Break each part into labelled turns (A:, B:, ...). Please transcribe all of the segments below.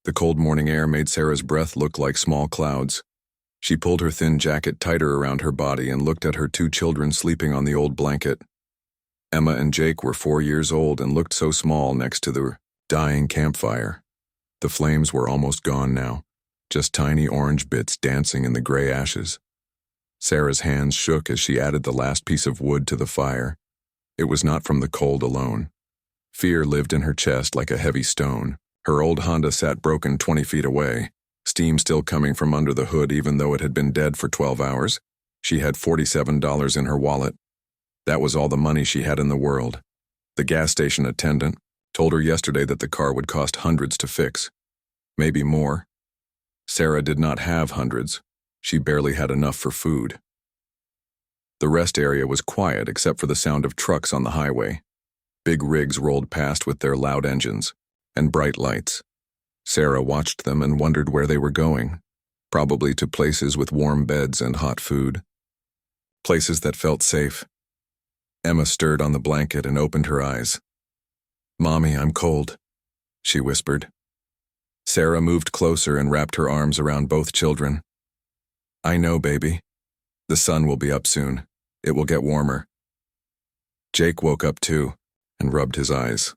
A: The cold morning air made Sarah's breath look like small clouds. She pulled her thin jacket tighter around her body and looked at her two children sleeping on the old blanket. Emma and Jake were 4 years old and looked so small next to the dying campfire. The flames were almost gone now, just tiny orange bits dancing in the gray ashes. Sarah's hands shook as she added the last piece of wood to the fire. It was not from the cold alone. Fear lived in her chest like a heavy stone. Her old Honda sat broken 20 feet away, steam still coming from under the hood even though it had been dead for 12 hours. She had $47 in her wallet. That was all the money she had in the world. The gas station attendant told her yesterday that the car would cost hundreds to fix. Maybe more. Sarah did not have hundreds. She barely had enough for food. The rest area was quiet except for the sound of trucks on the highway. Big rigs rolled past with their loud engines and bright lights. Sarah watched them and wondered where they were going, probably to places with warm beds and hot food. Places that felt safe. Emma stirred on the blanket and opened her eyes. "Mommy, I'm cold," she whispered. Sarah moved closer and wrapped her arms around both children. "I know, baby. The sun will be up soon. It will get warmer." Jake woke up too and rubbed his eyes.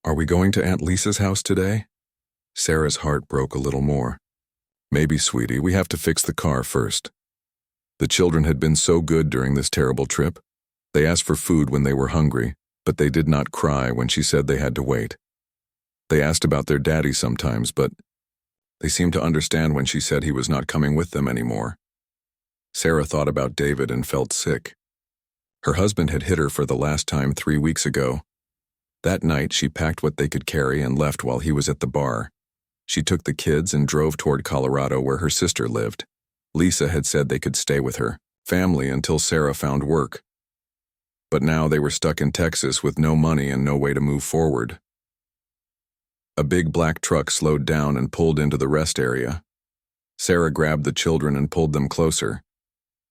A: "Are we going to Aunt Lisa's house today?" Sarah's heart broke a little more. "Maybe, sweetie, we have to fix the car first." The children had been so good during this terrible trip. They asked for food when they were hungry, but they did not cry when she said they had to wait. They asked about their daddy sometimes, but they seemed to understand when she said he was not coming with them anymore. Sarah thought about David and felt sick. Her husband had hit her for the last time 3 weeks ago. That night, she packed what they could carry and left while he was at the bar. She took the kids and drove toward Colorado where her sister lived. Lisa had said they could stay with her family until Sarah found work. But now they were stuck in Texas with no money and no way to move forward. A big black truck slowed down and pulled into the rest area. Sarah grabbed the children and pulled them closer.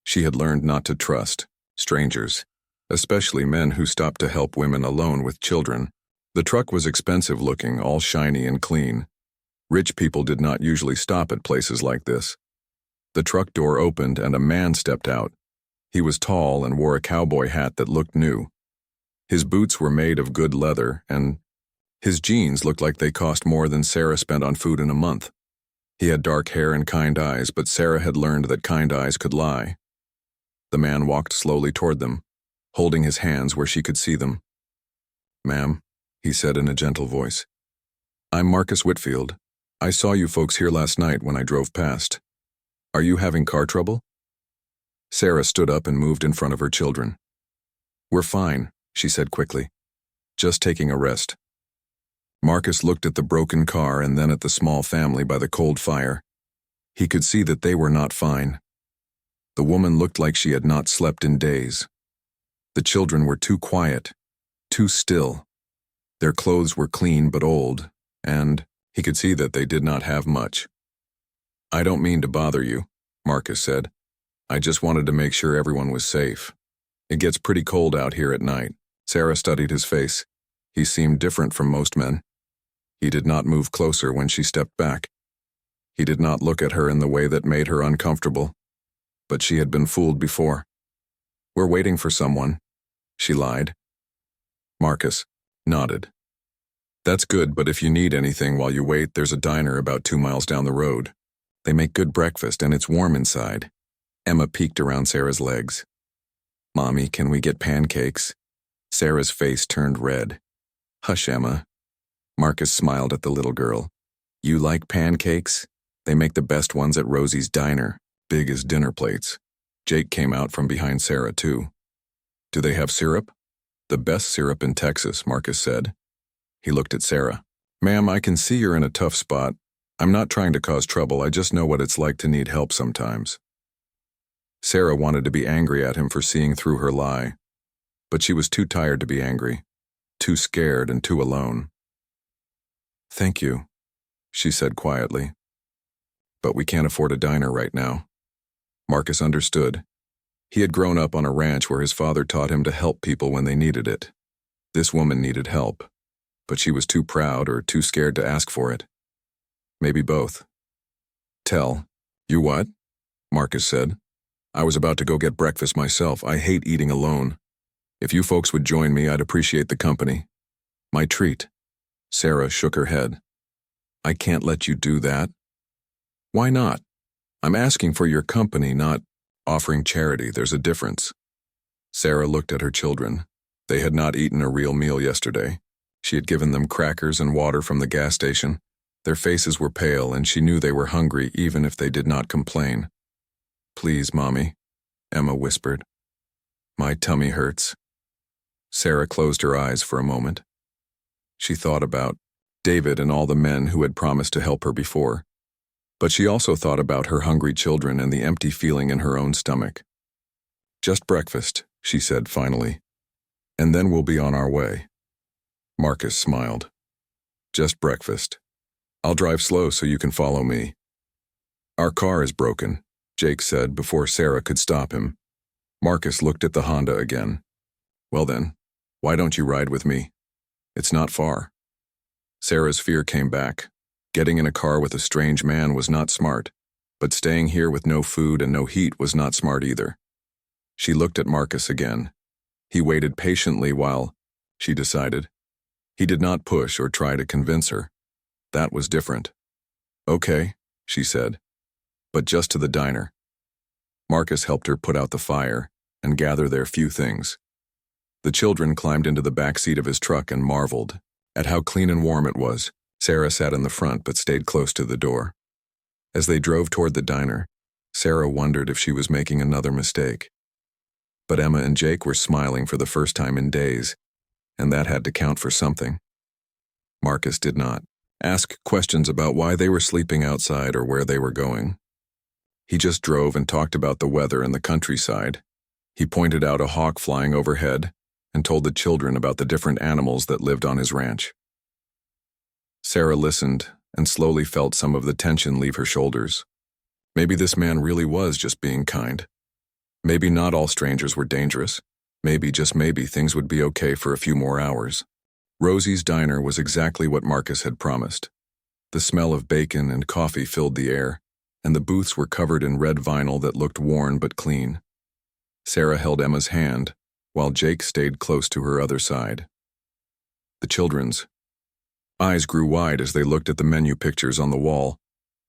A: She had learned not to trust strangers, especially men who stopped to help women alone with children. The truck was expensive looking, all shiny and clean. Rich people did not usually stop at places like this. The truck door opened and a man stepped out. He was tall and wore a cowboy hat that looked new. His boots were made of good leather, and his jeans looked like they cost more than Sarah spent on food in a month. He had dark hair and kind eyes, but Sarah had learned that kind eyes could lie. The man walked slowly toward them, holding his hands where she could see them. "Ma'am," he said in a gentle voice. "I'm Marcus Whitfield. I saw you folks here last night when I drove past. Are you having car trouble?" Sarah stood up and moved in front of her children. "We're fine," she said quickly. "Just taking a rest." Marcus looked at the broken car and then at the small family by the cold fire. He could see that they were not fine. The woman looked like she had not slept in days. The children were too quiet, too still. Their clothes were clean but old, and he could see that they did not have much. "I don't mean to bother you," Marcus said. "I just wanted to make sure everyone was safe. It gets pretty cold out here at night." Sarah studied his face. He seemed different from most men. He did not move closer when she stepped back. He did not look at her in the way that made her uncomfortable. But she had been fooled before. "We're waiting for someone," she lied. Marcus nodded. "That's good, but if you need anything while you wait, there's a diner about 2 miles down the road. They make good breakfast and it's warm inside." Emma peeked around Sarah's legs. "Mommy, can we get pancakes?" Sarah's face turned red. "Hush, Emma." Marcus smiled at the little girl. "You like pancakes? They make the best ones at Rosie's Diner, big as dinner plates." Jake came out from behind Sarah, too. "Do they have syrup?" "The best syrup in Texas," Marcus said. He looked at Sarah. "Ma'am, I can see you're in a tough spot. I'm not trying to cause trouble, I just know what it's like to need help sometimes." Sarah wanted to be angry at him for seeing through her lie, but she was too tired to be angry, too scared and too alone. "Thank you," she said quietly. "But we can't afford a diner right now." Marcus understood. He had grown up on a ranch where his father taught him to help people when they needed it. This woman needed help, but she was too proud or too scared to ask for it. Maybe both. Tell. You what? Marcus said. I was about to go get breakfast myself. I hate eating alone. If you folks would join me, I'd appreciate the company. My treat. Sarah shook her head. I can't let you do that. Why not? I'm asking for your company, not offering charity. There's a difference. Sarah looked at her children. They had not eaten a real meal yesterday. She had given them crackers and water from the gas station. Their faces were pale, and she knew they were hungry even if they did not complain. Please, Mommy, Emma whispered. My tummy hurts. Sarah closed her eyes for a moment. She thought about David and all the men who had promised to help her before. But she also thought about her hungry children and the empty feeling in her own stomach. Just breakfast, she said finally. And then we'll be on our way. Marcus smiled. Just breakfast. I'll drive slow so you can follow me. Our car is broken, Jake said before Sarah could stop him. Marcus looked at the Honda again. Well then, why don't you ride with me? It's not far. Sarah's fear came back. Getting in a car with a strange man was not smart, but staying here with no food and no heat was not smart either. She looked at Marcus again. He waited patiently while, she decided. He did not push or try to convince her. That was different. Okay, she said, but just to the diner. Marcus helped her put out the fire and gather their few things. The children climbed into the back seat of his truck and marveled at how clean and warm it was. Sarah sat in the front but stayed close to the door. As they drove toward the diner, Sarah wondered if she was making another mistake. But Emma and Jake were smiling for the first time in days, and that had to count for something. Marcus did not ask questions about why they were sleeping outside or where they were going. He just drove and talked about the weather and the countryside. He pointed out a hawk flying overhead and told the children about the different animals that lived on his ranch. Sarah listened and slowly felt some of the tension leave her shoulders. Maybe this man really was just being kind. Maybe not all strangers were dangerous. Maybe, just maybe, things would be okay for a few more hours. Rosie's diner was exactly what Marcus had promised. The smell of bacon and coffee filled the air, and the booths were covered in red vinyl that looked worn but clean. Sarah held Emma's hand, while Jake stayed close to her other side. The children's eyes grew wide as they looked at the menu pictures on the wall.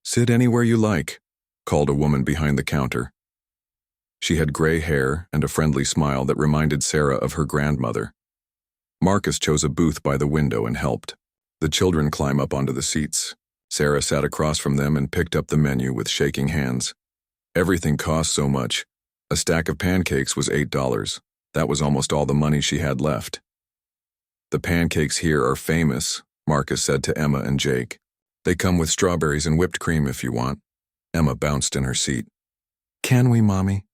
A: Sit anywhere you like, called a woman behind the counter. She had gray hair and a friendly smile that reminded Sarah of her grandmother. Marcus chose a booth by the window and helped the children climb up onto the seats. Sarah sat across from them and picked up the menu with shaking hands. Everything cost so much. A stack of pancakes was $8. That was almost all the money she had left. The pancakes here are famous, Marcus said to Emma and Jake. They come with strawberries and whipped cream if you want. Emma bounced in her seat. Can we, Mommy?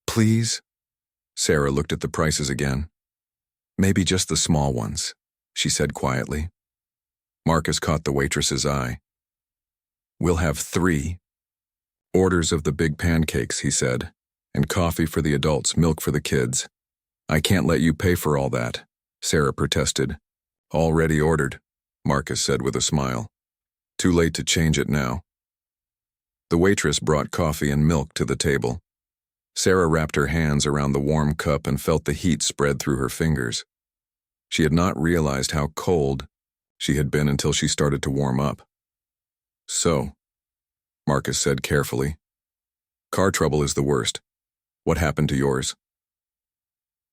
A: Please? Sarah looked at the prices again. Maybe just the small ones, she said quietly. Marcus caught the waitress's eye. We'll have 3 orders of the big pancakes, he said, and coffee for the adults, milk for the kids. I can't let you pay for all that, Sarah protested. Already ordered, Marcus said with a smile. Too late to change it now. The waitress brought coffee and milk to the table. Sarah wrapped her hands around the warm cup and felt the heat spread through her fingers. She had not realized how cold she had been until she started to warm up. So, Marcus said carefully, car trouble is the worst. What happened to yours?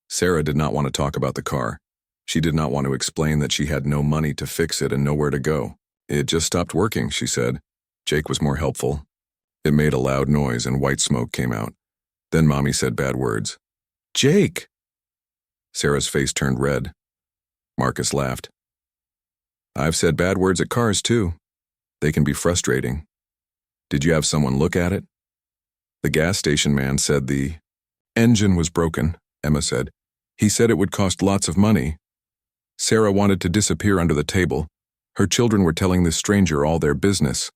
A: Sarah did not want to talk about the car. She did not want to explain that she had no money to fix it and nowhere to go. It just stopped working, she said. Jake was more helpful. It made a loud noise and white smoke came out. Then Mommy said bad words. Jake! Sarah's face turned red. Marcus laughed. I've said bad words at cars too. They can be frustrating. Did you have someone look at it? The gas station man said the engine was broken, Emma said. He said it would cost lots of money. Sarah wanted to disappear under the table. Her children were telling this stranger all their business.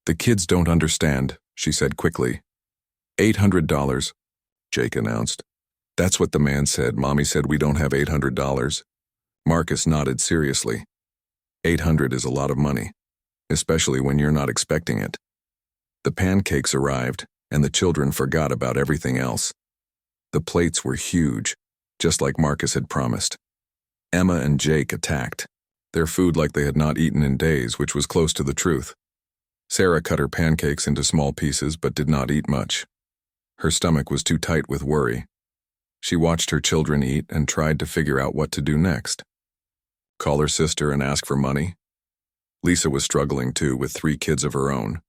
A: The kids don't understand, she said quickly. $800, Jake announced. That's what the man said. Mommy said we don't have $800. Marcus nodded seriously. $800 is a lot of money. especially when you're not expecting it. The pancakes arrived, and the children forgot about everything else. The plates were huge, just like Marcus had promised. Emma and Jake attacked, their food like they had not eaten in days, which was close to the truth. Sarah cut her pancakes into small pieces but did not eat much. Her stomach was too tight with worry. She watched her children eat and tried to figure out what to do next. Call her sister and ask for money? Lisa was struggling too, with 3 kids of her own.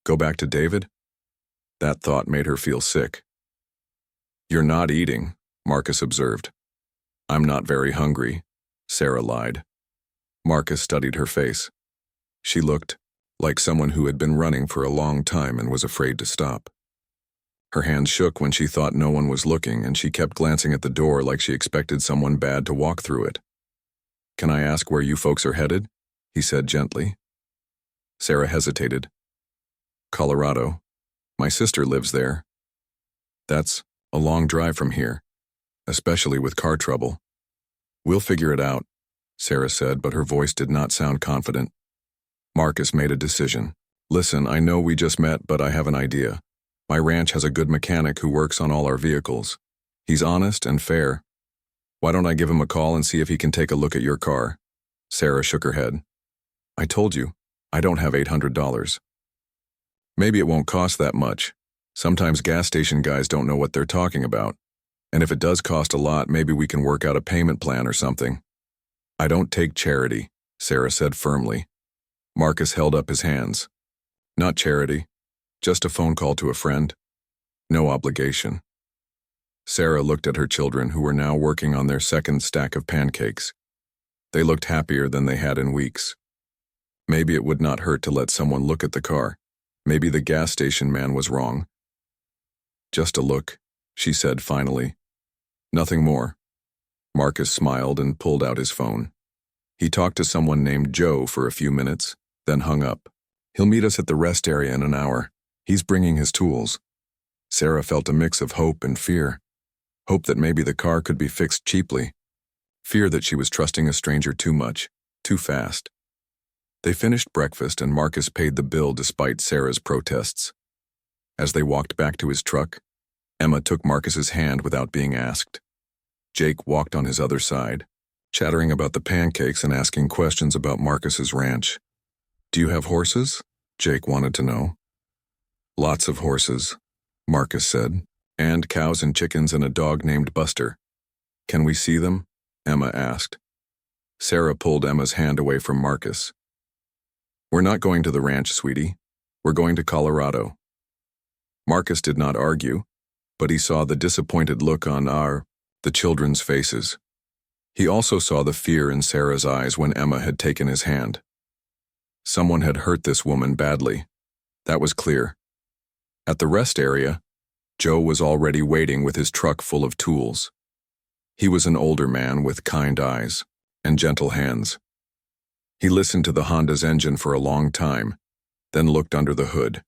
A: Go back to David? That thought made her feel sick. You're not eating, Marcus observed. I'm not very hungry, Sarah lied. Marcus studied her face. She looked like someone who had been running for a long time and was afraid to stop. Her hands shook when she thought no one was looking, and she kept glancing at the door like she expected someone bad to walk through it. Can I ask where you folks are headed? He said gently. Sarah hesitated. Colorado. My sister lives there. That's a long drive from here, especially with car trouble. We'll figure it out, Sarah said, but her voice did not sound confident. Marcus made a decision. Listen, I know we just met, but I have an idea. My ranch has a good mechanic who works on all our vehicles. He's honest and fair. Why don't I give him a call and see if he can take a look at your car? Sarah shook her head. I told you, I don't have $800. Maybe it won't cost that much. Sometimes gas station guys don't know what they're talking about. And if it does cost a lot, maybe we can work out a payment plan or something. I don't take charity, Sarah said firmly. Marcus held up his hands. Not charity, just a phone call to a friend. No obligation. Sarah looked at her children, who were now working on their second stack of pancakes. They looked happier than they had in weeks. Maybe it would not hurt to let someone look at the car. Maybe the gas station man was wrong. Just a look, she said finally. Nothing more. Marcus smiled and pulled out his phone. He talked to someone named Joe for a few minutes, then hung up. He'll meet us at the rest area in an hour. He's bringing his tools. Sarah felt a mix of hope and fear. Hope that maybe the car could be fixed cheaply. Fear that she was trusting a stranger too much, too fast. They finished breakfast and Marcus paid the bill despite Sarah's protests. As they walked back to his truck, Emma took Marcus's hand without being asked. Jake walked on his other side, chattering about the pancakes and asking questions about Marcus's ranch. Do you have horses? Jake wanted to know. Lots of horses, Marcus said, and cows and chickens and a dog named Buster. Can we see them? Emma asked. Sarah pulled Emma's hand away from Marcus. We're not going to the ranch, sweetie. We're going to Colorado. Marcus did not argue, but he saw the disappointed look on the children's faces. He also saw the fear in Sarah's eyes when Emma had taken his hand. Someone had hurt this woman badly. That was clear. At the rest area, Joe was already waiting with his truck full of tools. He was an older man with kind eyes and gentle hands. He listened to the Honda's engine for a long time, then looked under the hood.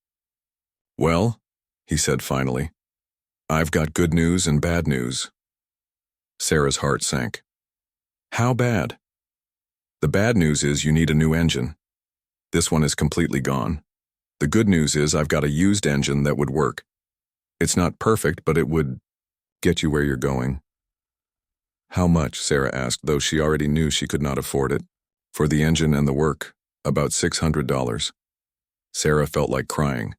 A: Well, he said finally, I've got good news and bad news. Sarah's heart sank. How bad? The bad news is you need a new engine. This one is completely gone. The good news is I've got a used engine that would work. It's not perfect, but it would get you where you're going. How much? Sarah asked, though she already knew she could not afford it. For the engine and the work, about $600. Sarah felt like crying.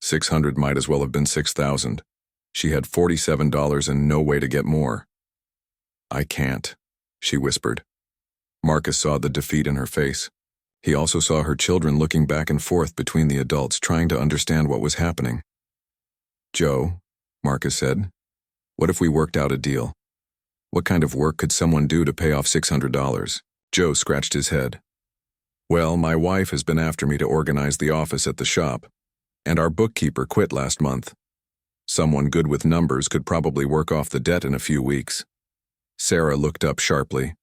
A: $600 might as well have been $6,000. She had $47 and no way to get more. I can't, she whispered. Marcus saw the defeat in her face. He also saw her children looking back and forth between the adults, trying to understand what was happening. Joe, Marcus said, what if we worked out a deal? What kind of work could someone do to pay off $600? Joe scratched his head. Well, my wife has been after me to organize the office at the shop, and our bookkeeper quit last month. Someone good with numbers could probably work off the debt in a few weeks. Sarah looked up sharply.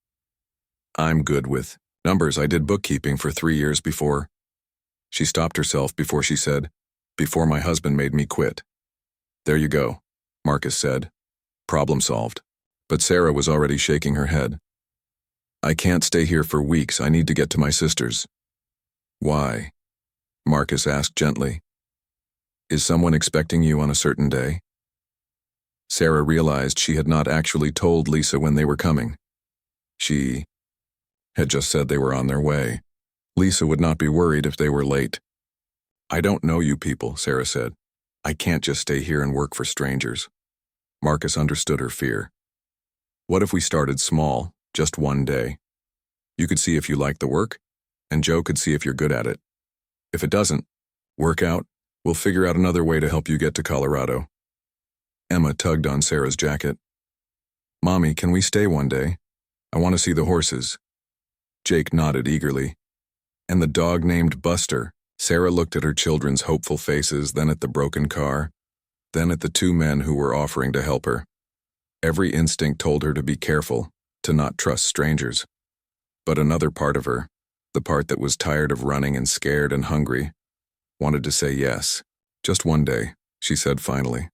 A: I'm good with numbers. I did bookkeeping for 3 years before. She stopped herself before she said, before my husband made me quit. There you go, Marcus said. Problem solved. But Sarah was already shaking her head. I can't stay here for weeks. I need to get to my sister's. Why? Marcus asked gently. Is someone expecting you on a certain day? Sarah realized she had not actually told Lisa when they were coming. She had just said they were on their way. Lisa would not be worried if they were late. I don't know you people, Sarah said. I can't just stay here and work for strangers. Marcus understood her fear. What if we started small, just one day? You could see if you like the work, and Joe could see if you're good at it. If it doesn't work out, we'll figure out another way to help you get to Colorado. Emma tugged on Sarah's jacket. Mommy, can we stay one day? I want to see the horses. Jake nodded eagerly. And the dog named Buster. Sarah looked at her children's hopeful faces, then at the broken car, then at the two men who were offering to help her. Every instinct told her to be careful, to not trust strangers. But another part of her, the part that was tired of running and scared and hungry, wanted to say yes. Just one day, she said finally.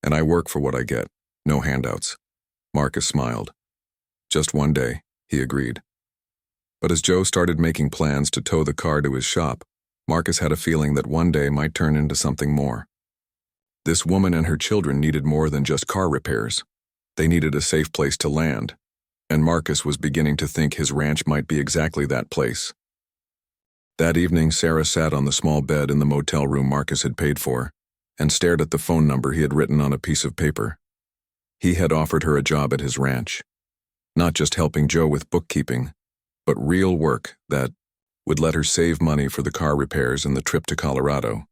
A: And I work for what I get, no handouts. Marcus smiled. Just one day, he agreed. But as Joe started making plans to tow the car to his shop, Marcus had a feeling that one day might turn into something more. This woman and her children needed more than just car repairs. They needed a safe place to land, and Marcus was beginning to think his ranch might be exactly that place. That evening, Sarah sat on the small bed in the motel room Marcus had paid for and stared at the phone number he had written on a piece of paper. He had offered her a job at his ranch, not just helping Joe with bookkeeping, but real work that would let her save money for the car repairs and the trip to Colorado.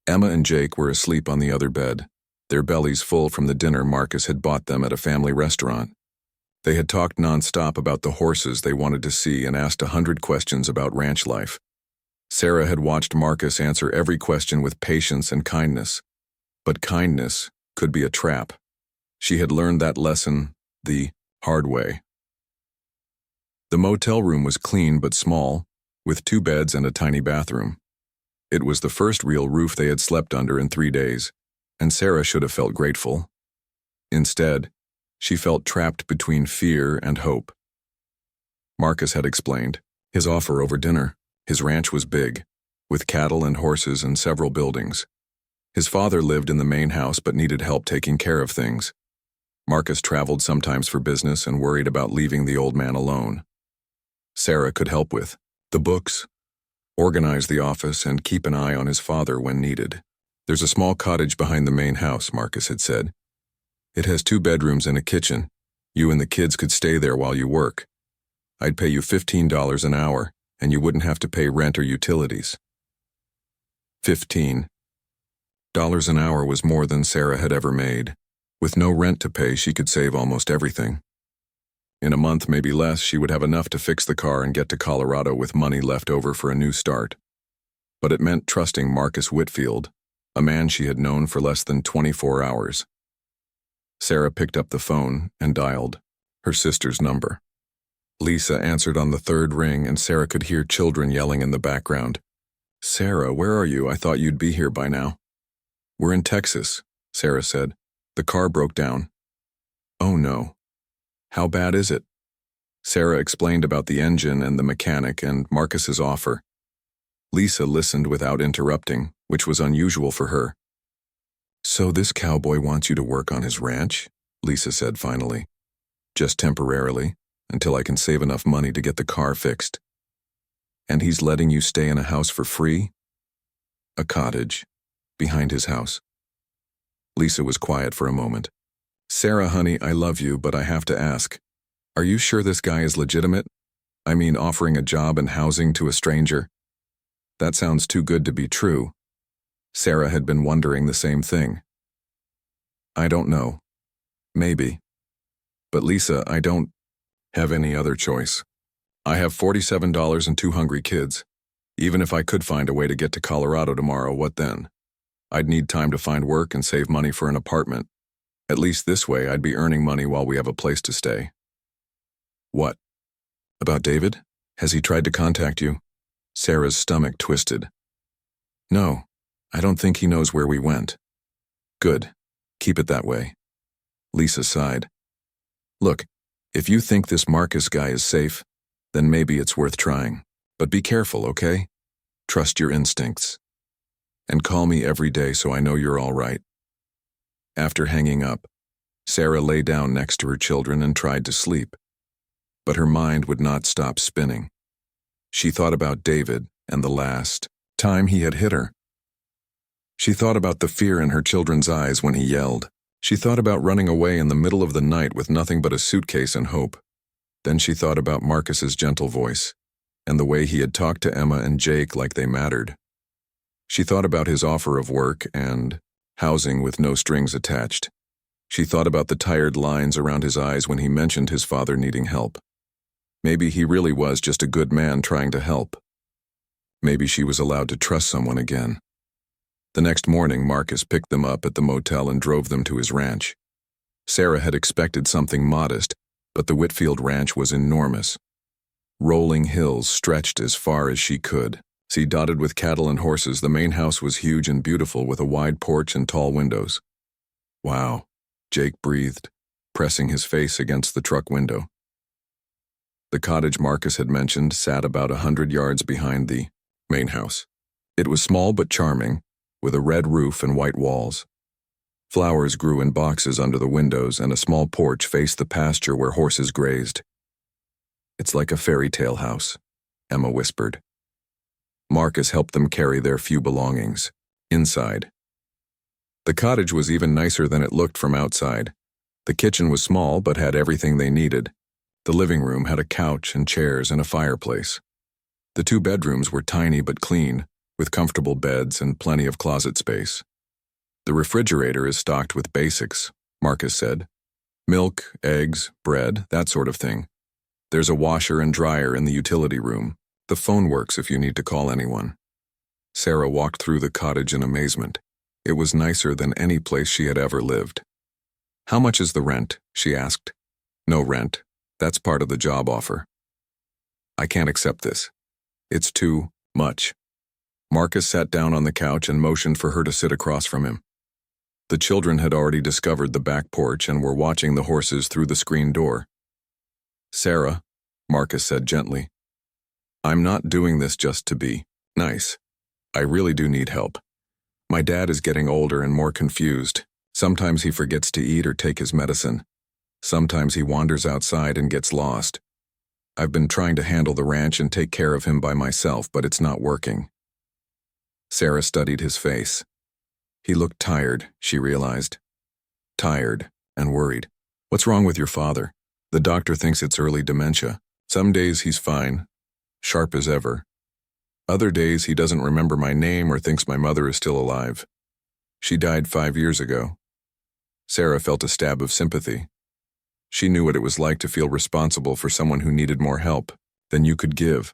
A: Emma and Jake were asleep on the other bed, their bellies full from the dinner Marcus had bought them at a family restaurant. They had talked nonstop about the horses they wanted to see and asked 100 questions about ranch life. Sarah had watched Marcus answer every question with patience and kindness, but kindness could be a trap. She had learned that lesson the hard way. The motel room was clean but small, with 2 beds and a tiny bathroom. It was the first real roof they had slept under in 3 days, and Sarah should have felt grateful. Instead, she felt trapped between fear and hope. Marcus had explained his offer over dinner. His ranch was big, with cattle and horses and several buildings. His father lived in the main house but needed help taking care of things. Marcus traveled sometimes for business and worried about leaving the old man alone. Sarah could help with the books, organize the office, and keep an eye on his father when needed. There's a small cottage behind the main house, Marcus had said. It has 2 bedrooms and a kitchen. You and the kids could stay there while you work. I'd pay you $15 an hour, and you wouldn't have to pay rent or utilities. $15 an hour was more than Sarah had ever made. With no rent to pay, she could save almost everything. In a month, maybe less, she would have enough to fix the car and get to Colorado with money left over for a new start. But it meant trusting Marcus Whitfield, a man she had known for less than 24 hours. Sarah picked up the phone and dialed her sister's number. Lisa answered on the 3rd ring, and Sarah could hear children yelling in the background. Sarah, where are you? I thought you'd be here by now. We're in Texas, Sarah said. The car broke down. Oh no. How bad is it? Sarah explained about the engine and the mechanic and Marcus's offer. Lisa listened without interrupting, which was unusual for her. So this cowboy wants you to work on his ranch? Lisa said finally. Just temporarily, until I can save enough money to get the car fixed. And he's letting you stay in a house for free? A cottage, behind his house. Lisa was quiet for a moment. Sarah, honey, I love you, but I have to ask. Are you sure this guy is legitimate? I mean, offering a job and housing to a stranger? That sounds too good to be true. Sarah had been wondering the same thing. I don't know. Maybe. But Lisa, I don't have any other choice. I have $47 and 2 hungry kids. Even if I could find a way to get to Colorado tomorrow, what then? I'd need time to find work and save money for an apartment. At least this way I'd be earning money while we have a place to stay. What? About David? Has he tried to contact you? Sarah's stomach twisted. No, I don't think he knows where we went. Good. Keep it that way. Lisa sighed. Look, if you think this Marcus guy is safe, then maybe it's worth trying. But be careful, okay? Trust your instincts. And call me every day so I know you're all right." After hanging up, Sarah lay down next to her children and tried to sleep. But her mind would not stop spinning. She thought about David and the last time he had hit her. She thought about the fear in her children's eyes when he yelled. She thought about running away in the middle of the night with nothing but a suitcase and hope. Then she thought about Marcus's gentle voice and the way he had talked to Emma and Jake like they mattered. She thought about his offer of work and housing with no strings attached. She thought about the tired lines around his eyes when he mentioned his father needing help. Maybe he really was just a good man trying to help. Maybe she was allowed to trust someone again. The next morning, Marcus picked them up at the motel and drove them to his ranch. Sarah had expected something modest, but the Whitfield ranch was enormous. Rolling hills stretched as far as she could. See, dotted with cattle and horses, the main house was huge and beautiful with a wide porch and tall windows. "Wow," Jake breathed, pressing his face against the truck window. The cottage Marcus had mentioned sat about 100 yards behind the main house. It was small but charming, with a red roof and white walls. Flowers grew in boxes under the windows, and a small porch faced the pasture where horses grazed. "It's like a fairy tale house," Emma whispered. Marcus helped them carry their few belongings inside. The cottage was even nicer than it looked from outside. The kitchen was small but had everything they needed. The living room had a couch and chairs and a fireplace. The 2 bedrooms were tiny but clean, with comfortable beds and plenty of closet space. "The refrigerator is stocked with basics," Marcus said. "Milk, eggs, bread, that sort of thing. There's a washer and dryer in the utility room. The phone works if you need to call anyone." Sarah walked through the cottage in amazement. It was nicer than any place she had ever lived. "How much is the rent?" she asked. "No rent. That's part of the job offer." "I can't accept this. It's too much." Marcus sat down on the couch and motioned for her to sit across from him. The children had already discovered the back porch and were watching the horses through the screen door. "Sarah," Marcus said gently, "I'm not doing this just to be nice. I really do need help. My dad is getting older and more confused. Sometimes he forgets to eat or take his medicine. Sometimes he wanders outside and gets lost. I've been trying to handle the ranch and take care of him by myself, but it's not working." Sarah studied his face. He looked tired, she realized. Tired and worried. "What's wrong with your father?" "The doctor thinks it's early dementia. Some days he's fine, sharp as ever. Other days he doesn't remember my name or thinks my mother is still alive. She died 5 years ago." Sarah felt a stab of sympathy. She knew what it was like to feel responsible for someone who needed more help than you could give.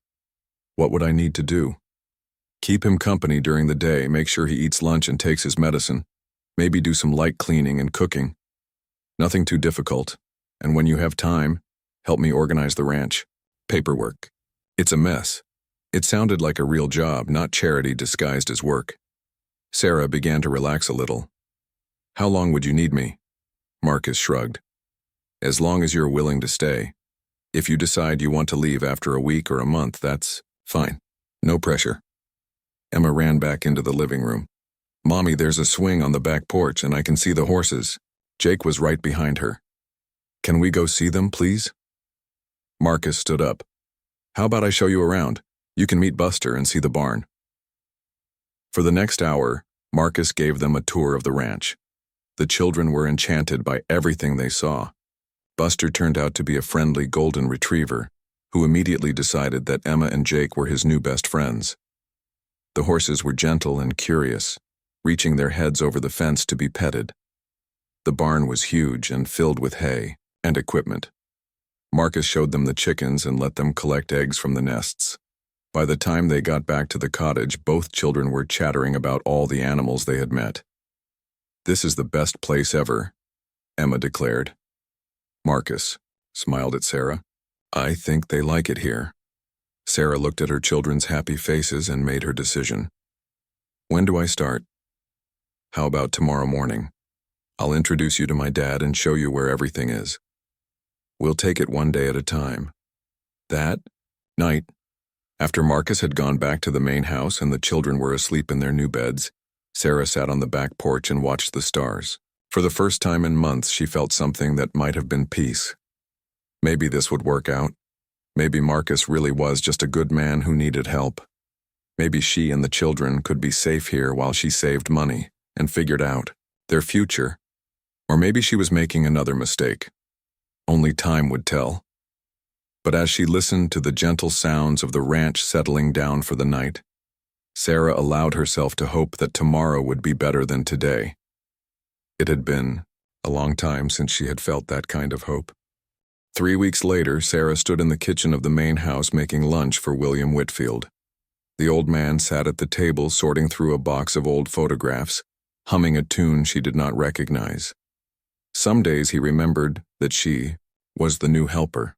A: "What would I need to do?" "Keep him company during the day, make sure he eats lunch and takes his medicine. Maybe do some light cleaning and cooking. Nothing too difficult. And when you have time, help me organize the ranch. Paperwork. It's a mess." It sounded like a real job, not charity disguised as work. Sarah began to relax a little. "How long would you need me?" Marcus shrugged. "As long as you're willing to stay. If you decide you want to leave after a week or a month, that's fine. No pressure." Emma ran back into the living room. "Mommy, there's a swing on the back porch and I can see the horses." Jake was right behind her. "Can we go see them, please?" Marcus stood up. "How about I show you around? You can meet Buster and see the barn." For the next hour, Marcus gave them a tour of the ranch. The children were enchanted by everything they saw. Buster turned out to be a friendly golden retriever, who immediately decided that Emma and Jake were his new best friends. The horses were gentle and curious, reaching their heads over the fence to be petted. The barn was huge and filled with hay and equipment. Marcus showed them the chickens and let them collect eggs from the nests. By the time they got back to the cottage, both children were chattering about all the animals they had met. "This is the best place ever," Emma declared. Marcus smiled at Sarah. "I think they like it here." Sarah looked at her children's happy faces and made her decision. "When do I start?" "How about tomorrow morning? I'll introduce you to my dad and show you where everything is. We'll take it one day at a time." That night, After Marcus had gone back to the main house and the children were asleep in their new beds, Sarah sat on the back porch and watched the stars. For the first time in months, she felt something that might have been peace. Maybe this would work out. Maybe Marcus really was just a good man who needed help. Maybe she and the children could be safe here while she saved money and figured out their future. Or maybe she was making another mistake. Only time would tell. But as she listened to the gentle sounds of the ranch settling down for the night, Sarah allowed herself to hope that tomorrow would be better than today. It had been a long time since she had felt that kind of hope. 3 weeks later, Sarah stood in the kitchen of the main house making lunch for William Whitfield. The old man sat at the table sorting through a box of old photographs, humming a tune she did not recognize. Some days he remembered that she was the new helper.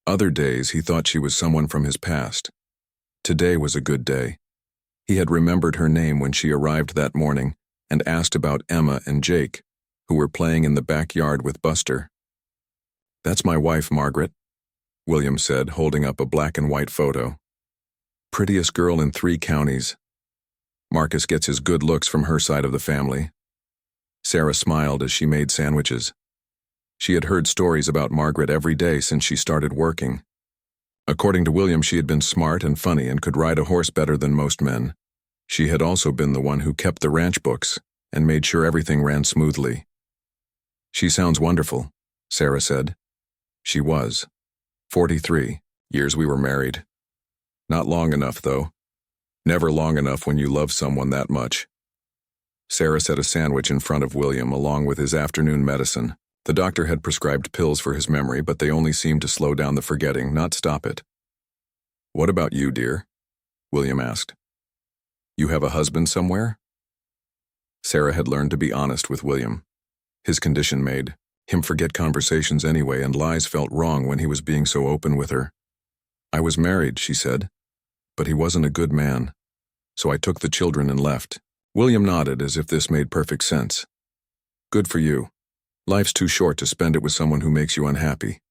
A: Other days he thought she was someone from his past. Today was a good day. He had remembered her name when she arrived that morning and asked about Emma and Jake, who were playing in the backyard with Buster. "That's my wife, Margaret," William said, holding up a black and white photo. "Prettiest girl in 3 counties. Marcus gets his good looks from her side of the family." Sarah smiled as she made sandwiches. She had heard stories about Margaret every day since she started working. According to William, she had been smart and funny and could ride a horse better than most men. She had also been the one who kept the ranch books and made sure everything ran smoothly. "She sounds wonderful," Sarah said. She was. 43 years we were married. Not long enough, though. Never long enough when you love someone that much. Sarah set a sandwich in front of William along with his afternoon medicine. The doctor had prescribed pills for his memory, but they only seemed to slow down the forgetting, not stop it. "What about you, dear?" William asked. "You have a husband somewhere?" Sarah had learned to be honest with William. His condition made him forget conversations anyway, and lies felt wrong when he was being so open with her. "I was married," she said, "but he wasn't a good man, so I took the children and left." William nodded as if this made perfect sense. "Good for you. Life's too short to spend it with someone who makes you unhappy.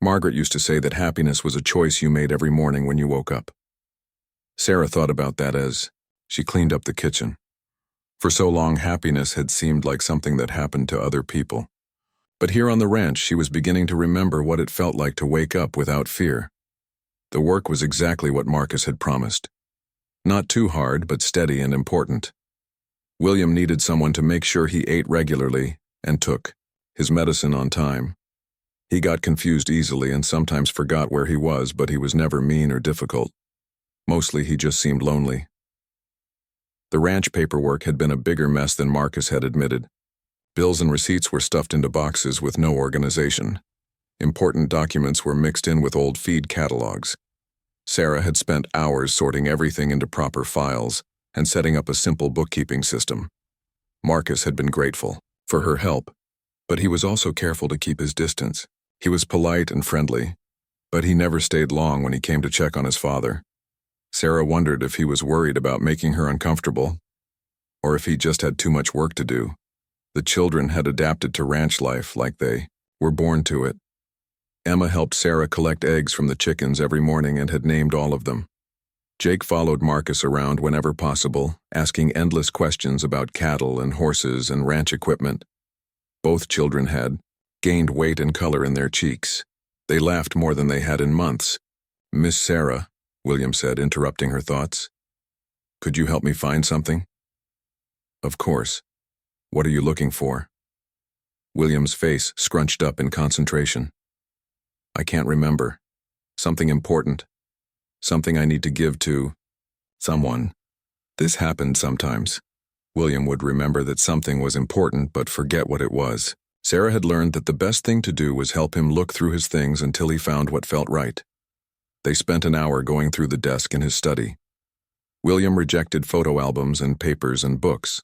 A: Margaret used to say that happiness was a choice you made every morning when you woke up." Sarah thought about that as she cleaned up the kitchen. For so long, happiness had seemed like something that happened to other people. But here on the ranch, she was beginning to remember what it felt like to wake up without fear. The work was exactly what Marcus had promised. Not too hard, but steady and important. William needed someone to make sure he ate regularly and took his medicine on time. He got confused easily and sometimes forgot where he was, but he was never mean or difficult. Mostly he just seemed lonely. The ranch paperwork had been a bigger mess than Marcus had admitted. Bills and receipts were stuffed into boxes with no organization. Important documents were mixed in with old feed catalogs. Sarah had spent hours sorting everything into proper files and setting up a simple bookkeeping system. Marcus had been grateful for her help, but he was also careful to keep his distance. He was polite and friendly, but he never stayed long when he came to check on his father. Sarah wondered if he was worried about making her uncomfortable, or if he just had too much work to do. The children had adapted to ranch life like they were born to it. Emma helped Sarah collect eggs from the chickens every morning and had named all of them. Jake followed Marcus around whenever possible, asking endless questions about cattle and horses and ranch equipment. Both children had gained weight and color in their cheeks. They laughed more than they had in months. "Miss Sarah," William said, interrupting her thoughts, "could you help me find something?" "Of course. What are you looking for?" William's face scrunched up in concentration. "I can't remember. Something important. Something I need to give to someone." This happened sometimes. William would remember that something was important but forget what it was. Sarah had learned that the best thing to do was help him look through his things until he found what felt right. They spent an hour going through the desk in his study. William rejected photo albums and papers and books.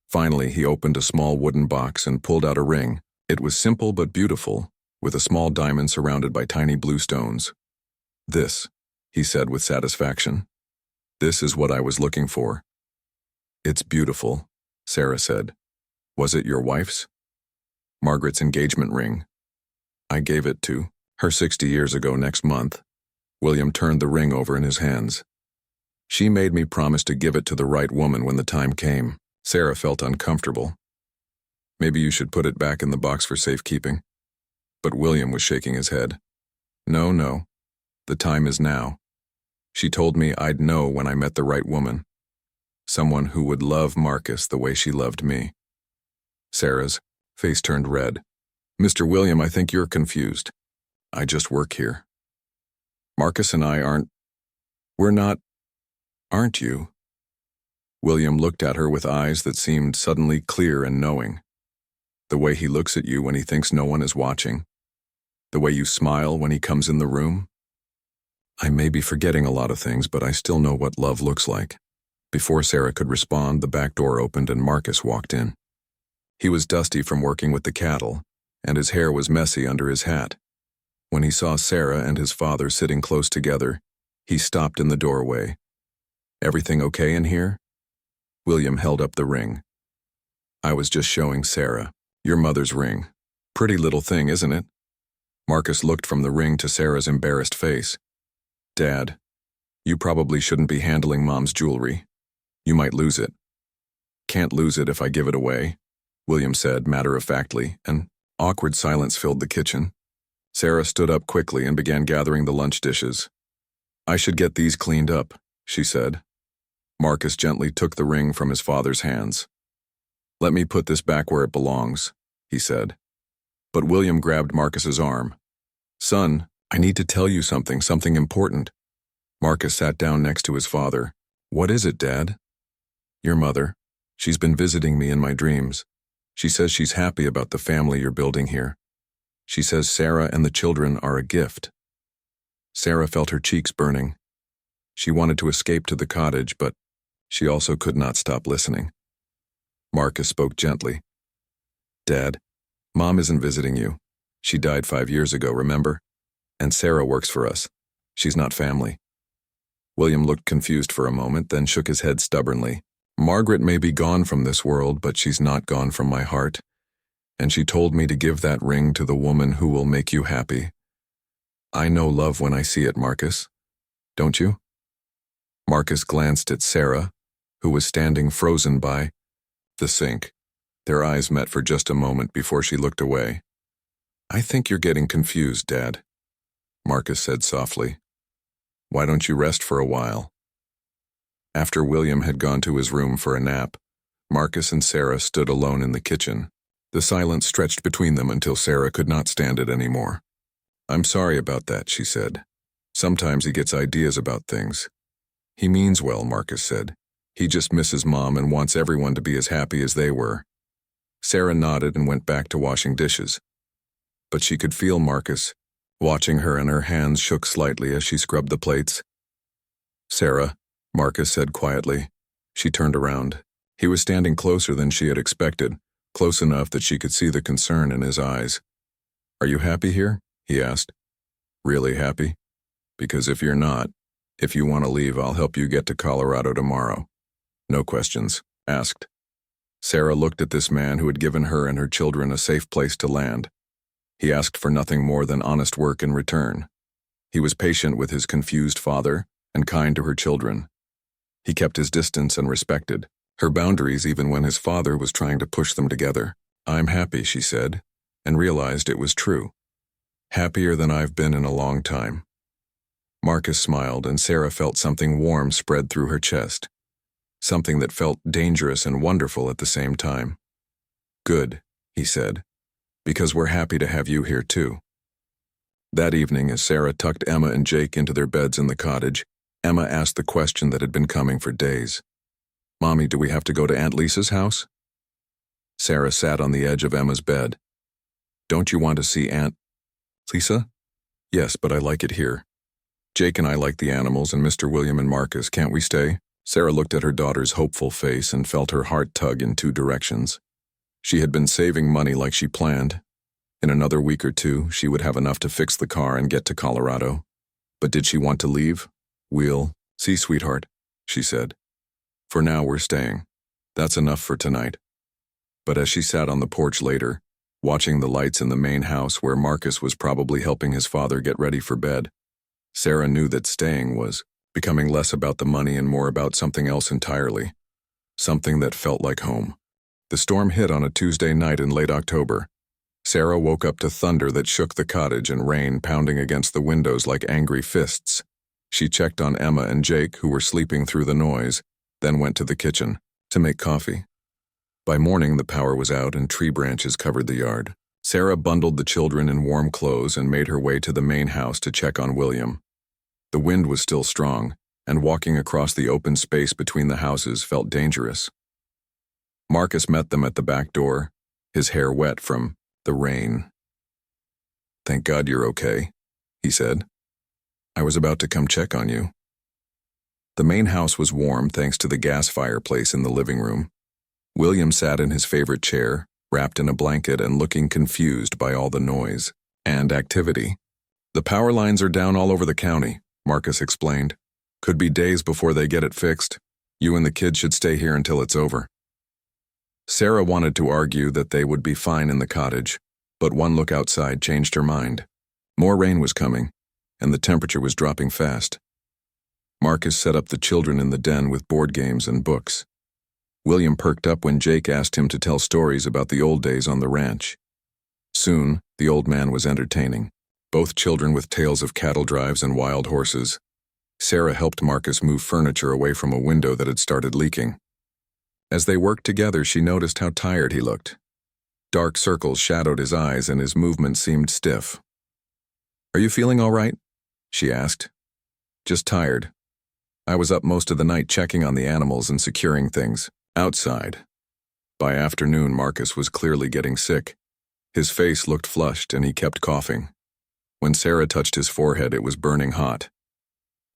A: Finally, he opened a small wooden box and pulled out a ring. It was simple but beautiful, with a small diamond surrounded by tiny blue stones. "This," he said with satisfaction. "This is what I was looking for." "It's beautiful," Sarah said. "Was it your wife's?" "Margaret's engagement ring. I gave it to her 60 years ago next month. William turned the ring over in his hands. She made me promise to give it to the right woman when the time came. Sarah felt uncomfortable. Maybe you should put it back in the box for safekeeping. But William was shaking his head. No, no. The time is now. She told me I'd know when I met the right woman. Someone who would love Marcus the way she loved me. Sarah's face turned red. Mr. William, I think you're confused. I just work here. Marcus and I we're not, aren't you? William looked at her with eyes that seemed suddenly clear and knowing. The way he looks at you when he thinks no one is watching. The way you smile when he comes in the room. I may be forgetting a lot of things, but I still know what love looks like. Before Sarah could respond, the back door opened and Marcus walked in. He was dusty from working with the cattle, and his hair was messy under his hat. When he saw Sarah and his father sitting close together, he stopped in the doorway. Everything okay in here? William held up the ring. I was just showing Sarah. Your mother's ring. Pretty little thing, isn't it? Marcus looked from the ring to Sarah's embarrassed face. Dad, you probably shouldn't be handling Mom's jewelry. You might lose it. Can't lose it if I give it away, William said matter-of-factly, and awkward silence filled the kitchen. Sarah stood up quickly and began gathering the lunch dishes. I should get these cleaned up, she said. Marcus gently took the ring from his father's hands. Let me put this back where it belongs, he said. But William grabbed Marcus's arm. Son, I need to tell you something important. Marcus sat down next to his father. What is it, Dad? Your mother. She's been visiting me in my dreams. She says she's happy about the family you're building here. She says Sarah and the children are a gift. Sarah felt her cheeks burning. She wanted to escape to the cottage, but she also could not stop listening. Marcus spoke gently. Dad, Mom isn't visiting you. She died 5 years ago, remember? And Sarah works for us. She's not family. William looked confused for a moment, then shook his head stubbornly. Margaret may be gone from this world, but she's not gone from my heart. And she told me to give that ring to the woman who will make you happy. I know love when I see it, Marcus. Don't you? Marcus glanced at Sarah, who was standing frozen by the sink. Their eyes met for just a moment before she looked away. I think you're getting confused, Dad, Marcus said softly. Why don't you rest for a while? After William had gone to his room for a nap, Marcus and Sarah stood alone in the kitchen. The silence stretched between them until Sarah could not stand it anymore. I'm sorry about that, she said. Sometimes he gets ideas about things. He means well, Marcus said. He just misses Mom and wants everyone to be as happy as they were. Sarah nodded and went back to washing dishes. But she could feel Marcus, watching her, and her hands shook slightly as she scrubbed the plates. Sarah, Marcus said quietly. She turned around. He was standing closer than she had expected, close enough that she could see the concern in his eyes. Are you happy here? He asked. Really happy? Because if you're not, if you want to leave, I'll help you get to Colorado tomorrow. No questions asked. Sarah looked at this man who had given her and her children a safe place to land. He asked for nothing more than honest work in return. He was patient with his confused father and kind to her children. He kept his distance and respected her boundaries even when his father was trying to push them together. I'm happy, she said, and realized it was true. Happier than I've been in a long time. Marcus smiled, and Sarah felt something warm spread through her chest. Something that felt dangerous and wonderful at the same time. Good, he said, because we're happy to have you here too. That evening, as Sarah tucked Emma and Jake into their beds in the cottage, Emma asked the question that had been coming for days. Mommy, do we have to go to Aunt Lisa's house? Sarah sat on the edge of Emma's bed. Don't you want to see Aunt Lisa? Yes, but I like it here. Jake and I like the animals, and Mr. William and Marcus, can't we stay? Sarah looked at her daughter's hopeful face and felt her heart tug in two directions. She had been saving money like she planned. In another week or two, she would have enough to fix the car and get to Colorado. But did she want to leave? We'll see, sweetheart, she said. For now, we're staying. That's enough for tonight. But as she sat on the porch later, watching the lights in the main house where Marcus was probably helping his father get ready for bed, Sarah knew that staying was becoming less about the money and more about something else entirely, something that felt like home. The storm hit on a Tuesday night in late October. Sarah woke up to thunder that shook the cottage and rain pounding against the windows like angry fists. She checked on Emma and Jake, who were sleeping through the noise, then went to the kitchen to make coffee. By morning, the power was out and tree branches covered the yard. Sarah bundled the children in warm clothes and made her way to the main house to check on William. The wind was still strong, and walking across the open space between the houses felt dangerous. Marcus met them at the back door, his hair wet from the rain. "Thank God you're okay," he said. "I was about to come check on you." The main house was warm thanks to the gas fireplace in the living room. William sat in his favorite chair, wrapped in a blanket and looking confused by all the noise and activity. "The power lines are down all over the county," Marcus explained. "Could be days before they get it fixed. You and the kids should stay here until it's over." Sarah wanted to argue that they would be fine in the cottage, but one look outside changed her mind. More rain was coming, and the temperature was dropping fast. Marcus set up the children in the den with board games and books. William perked up when Jake asked him to tell stories about the old days on the ranch. Soon, the old man was entertaining, both children with tales of cattle drives and wild horses. Sarah helped Marcus move furniture away from a window that had started leaking. As they worked together, she noticed how tired he looked. Dark circles shadowed his eyes and his movements seemed stiff. "Are you feeling all right?" she asked. "Just tired. I was up most of the night checking on the animals and securing things outside." By afternoon, Marcus was clearly getting sick. His face looked flushed and he kept coughing. When Sarah touched his forehead, it was burning hot.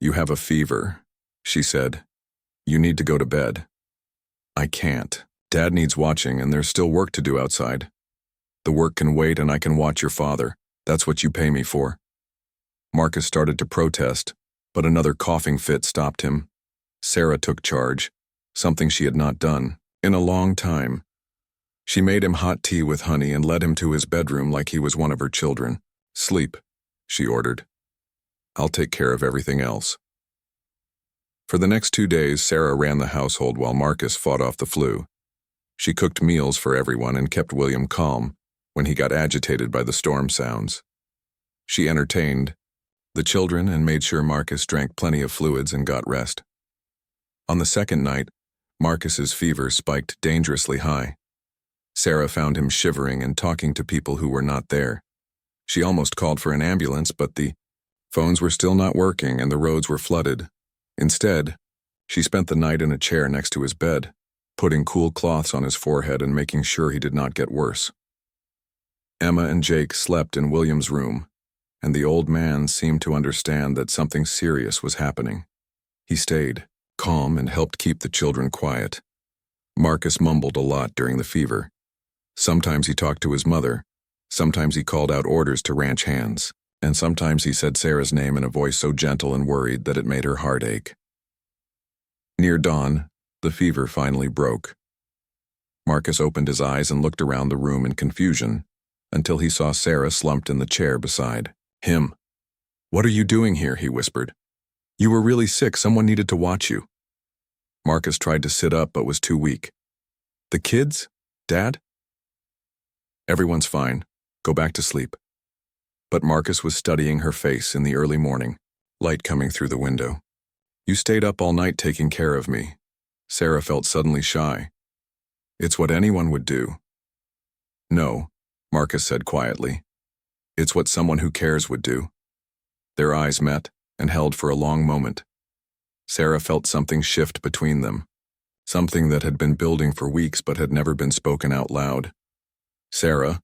A: "You have a fever," she said. "You need to go to bed." "I can't. Dad needs watching and there's still work to do outside." "The work can wait and I can watch your father. That's what you pay me for." Marcus started to protest, but another coughing fit stopped him. Sarah took charge, something she had not done in a long time. She made him hot tea with honey and led him to his bedroom like he was one of her children. "Sleep," she ordered. "I'll take care of everything else." For the next 2 days, Sarah ran the household while Marcus fought off the flu. She cooked meals for everyone and kept William calm when he got agitated by the storm sounds. She entertained the children and made sure Marcus drank plenty of fluids and got rest. On the second night, Marcus's fever spiked dangerously high. Sarah found him shivering and talking to people who were not there. She almost called for an ambulance, but the phones were still not working and the roads were flooded. Instead, she spent the night in a chair next to his bed, putting cool cloths on his forehead and making sure he did not get worse. Emma and Jake slept in William's room, and the old man seemed to understand that something serious was happening. He stayed calm and helped keep the children quiet. Marcus mumbled a lot during the fever. Sometimes he talked to his mother, sometimes he called out orders to ranch hands, and sometimes he said Sarah's name in a voice so gentle and worried that it made her heart ache. Near dawn, the fever finally broke. Marcus opened his eyes and looked around the room in confusion, until he saw Sarah slumped in the chair beside him. "What are you doing here?" he whispered. "You were really sick. Someone needed to watch you." Marcus tried to sit up but was too weak. "The kids? Dad?" "Everyone's fine. Go back to sleep." But Marcus was studying her face in the early morning, light coming through the window. "You stayed up all night taking care of me." Sarah felt suddenly shy. "It's what anyone would do." "No," Marcus said quietly. "It's what someone who cares would do." Their eyes met and held for a long moment. Sarah felt something shift between them, something that had been building for weeks but had never been spoken out loud. "Sarah,"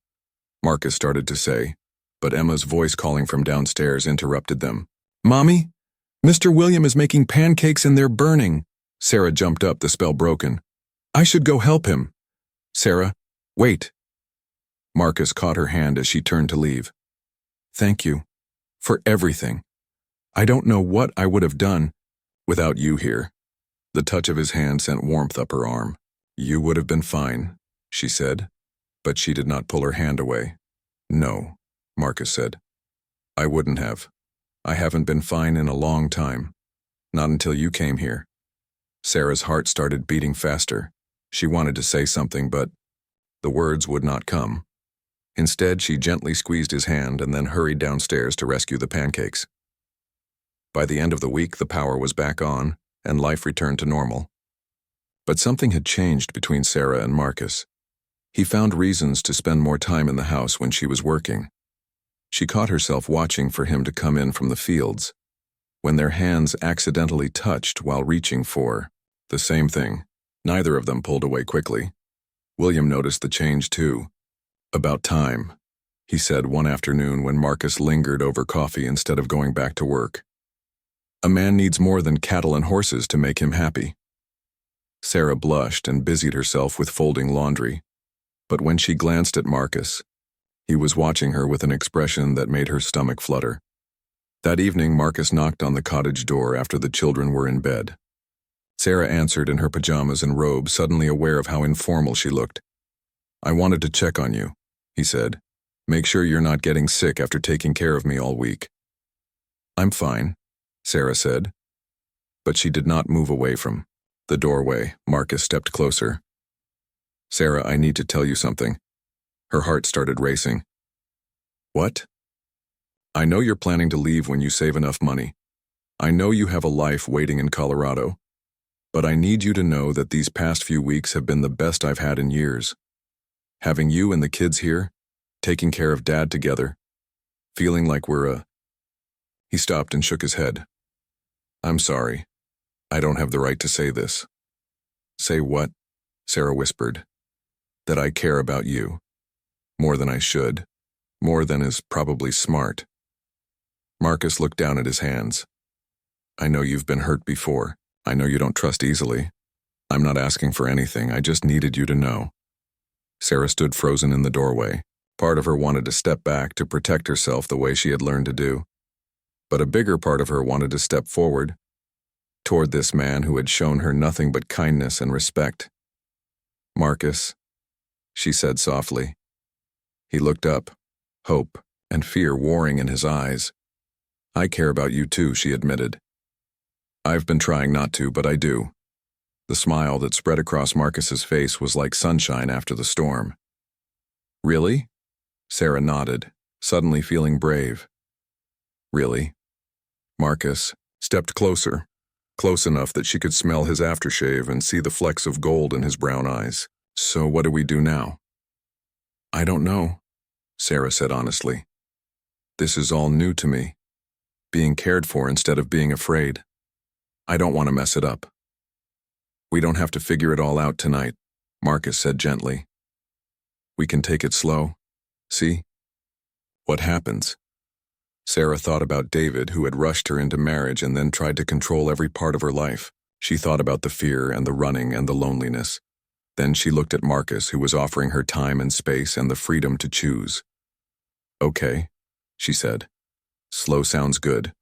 A: Marcus started to say, but Emma's voice calling from downstairs interrupted them. "Mommy, Mr. William is making pancakes and they're burning." Sarah jumped up, the spell broken. "I should go help him." "Sarah, wait." Marcus caught her hand as she turned to leave. "Thank you for everything. I don't know what I would have done without you here." The touch of his hand sent warmth up her arm. "You would have been fine," she said, but she did not pull her hand away. "No," Marcus said. "I wouldn't have. I haven't been fine in a long time. Not until you came here. Sarah's heart started beating faster. She wanted to say something, but the words would not come. Instead, she gently squeezed his hand and then hurried downstairs to rescue the pancakes. By the end of the week, the power was back on, and life returned to normal. But something had changed between Sarah and Marcus. He found reasons to spend more time in the house when she was working. She caught herself watching for him to come in from the fields, when their hands accidentally touched while reaching for the same thing. Neither of them pulled away quickly. William noticed the change too. "About time," he said one afternoon when Marcus lingered over coffee instead of going back to work. "A man needs more than cattle and horses to make him happy." Sarah blushed and busied herself with folding laundry. But when she glanced at Marcus, he was watching her with an expression that made her stomach flutter. That evening, Marcus knocked on the cottage door after the children were in bed. Sarah answered in her pajamas and robe, suddenly aware of how informal she looked. "I wanted to check on you," he said. "Make sure you're not getting sick after taking care of me all week." "I'm fine," Sarah said. But she did not move away from the doorway. Marcus stepped closer. "Sarah, I need to tell you something." Her heart started racing. "What?" "I know you're planning to leave when you save enough money. I know you have a life waiting in Colorado. But I need you to know that these past few weeks have been the best I've had in years. Having you and the kids here, taking care of Dad together, feeling like we're He stopped and shook his head. "I'm sorry. I don't have the right to say this." "Say what?" Sarah whispered. "That I care about you. More than I should. More than is probably smart." Marcus looked down at his hands. "I know you've been hurt before. I know you don't trust easily. I'm not asking for anything. I just needed you to know." Sarah stood frozen in the doorway. Part of her wanted to step back to protect herself the way she had learned to do. But a bigger part of her wanted to step forward, toward this man who had shown her nothing but kindness and respect. "Marcus," she said softly. He looked up, hope and fear warring in his eyes. "I care about you too," she admitted. "I've been trying not to, but I do." The smile that spread across Marcus's face was like sunshine after the storm. "Really?" Sarah nodded, suddenly feeling brave. "Really?" Marcus stepped closer, close enough that she could smell his aftershave and see the flecks of gold in his brown eyes. "So what do we do now?" "I don't know," Sarah said honestly. "This is all new to me. Being cared for instead of being afraid. I don't want to mess it up." "We don't have to figure it all out tonight," Marcus said gently. "We can take it slow. See what happens." Sarah thought about David, who had rushed her into marriage and then tried to control every part of her life. She thought about the fear and the running and the loneliness. Then she looked at Marcus, who was offering her time and space and the freedom to choose. "Okay," she said. "Slow sounds good."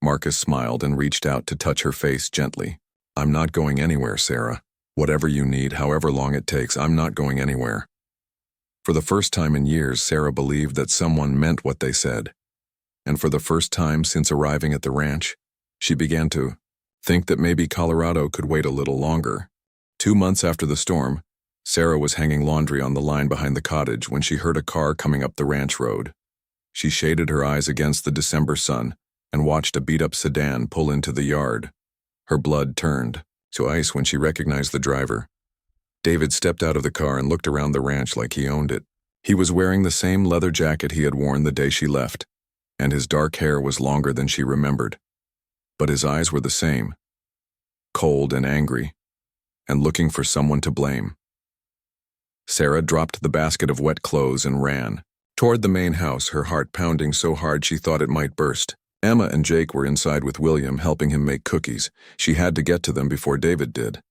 A: Marcus smiled and reached out to touch her face gently. "I'm not going anywhere, Sarah. Whatever you need, however long it takes, I'm not going anywhere." For the first time in years, Sarah believed that someone meant what they said. And for the first time since arriving at the ranch, she began to think that maybe Colorado could wait a little longer. 2 months after the storm, Sarah was hanging laundry on the line behind the cottage when she heard a car coming up the ranch road. She shaded her eyes against the December sun and watched a beat-up sedan pull into the yard. Her blood turned to ice when she recognized the driver. David stepped out of the car and looked around the ranch like he owned it. He was wearing the same leather jacket he had worn the day she left, and his dark hair was longer than she remembered. But his eyes were the same, cold and angry, and looking for someone to blame. Sarah dropped the basket of wet clothes and ran toward the main house, her heart pounding so hard she thought it might burst. Emma and Jake were inside with William, helping him make cookies. She had to get to them before David did.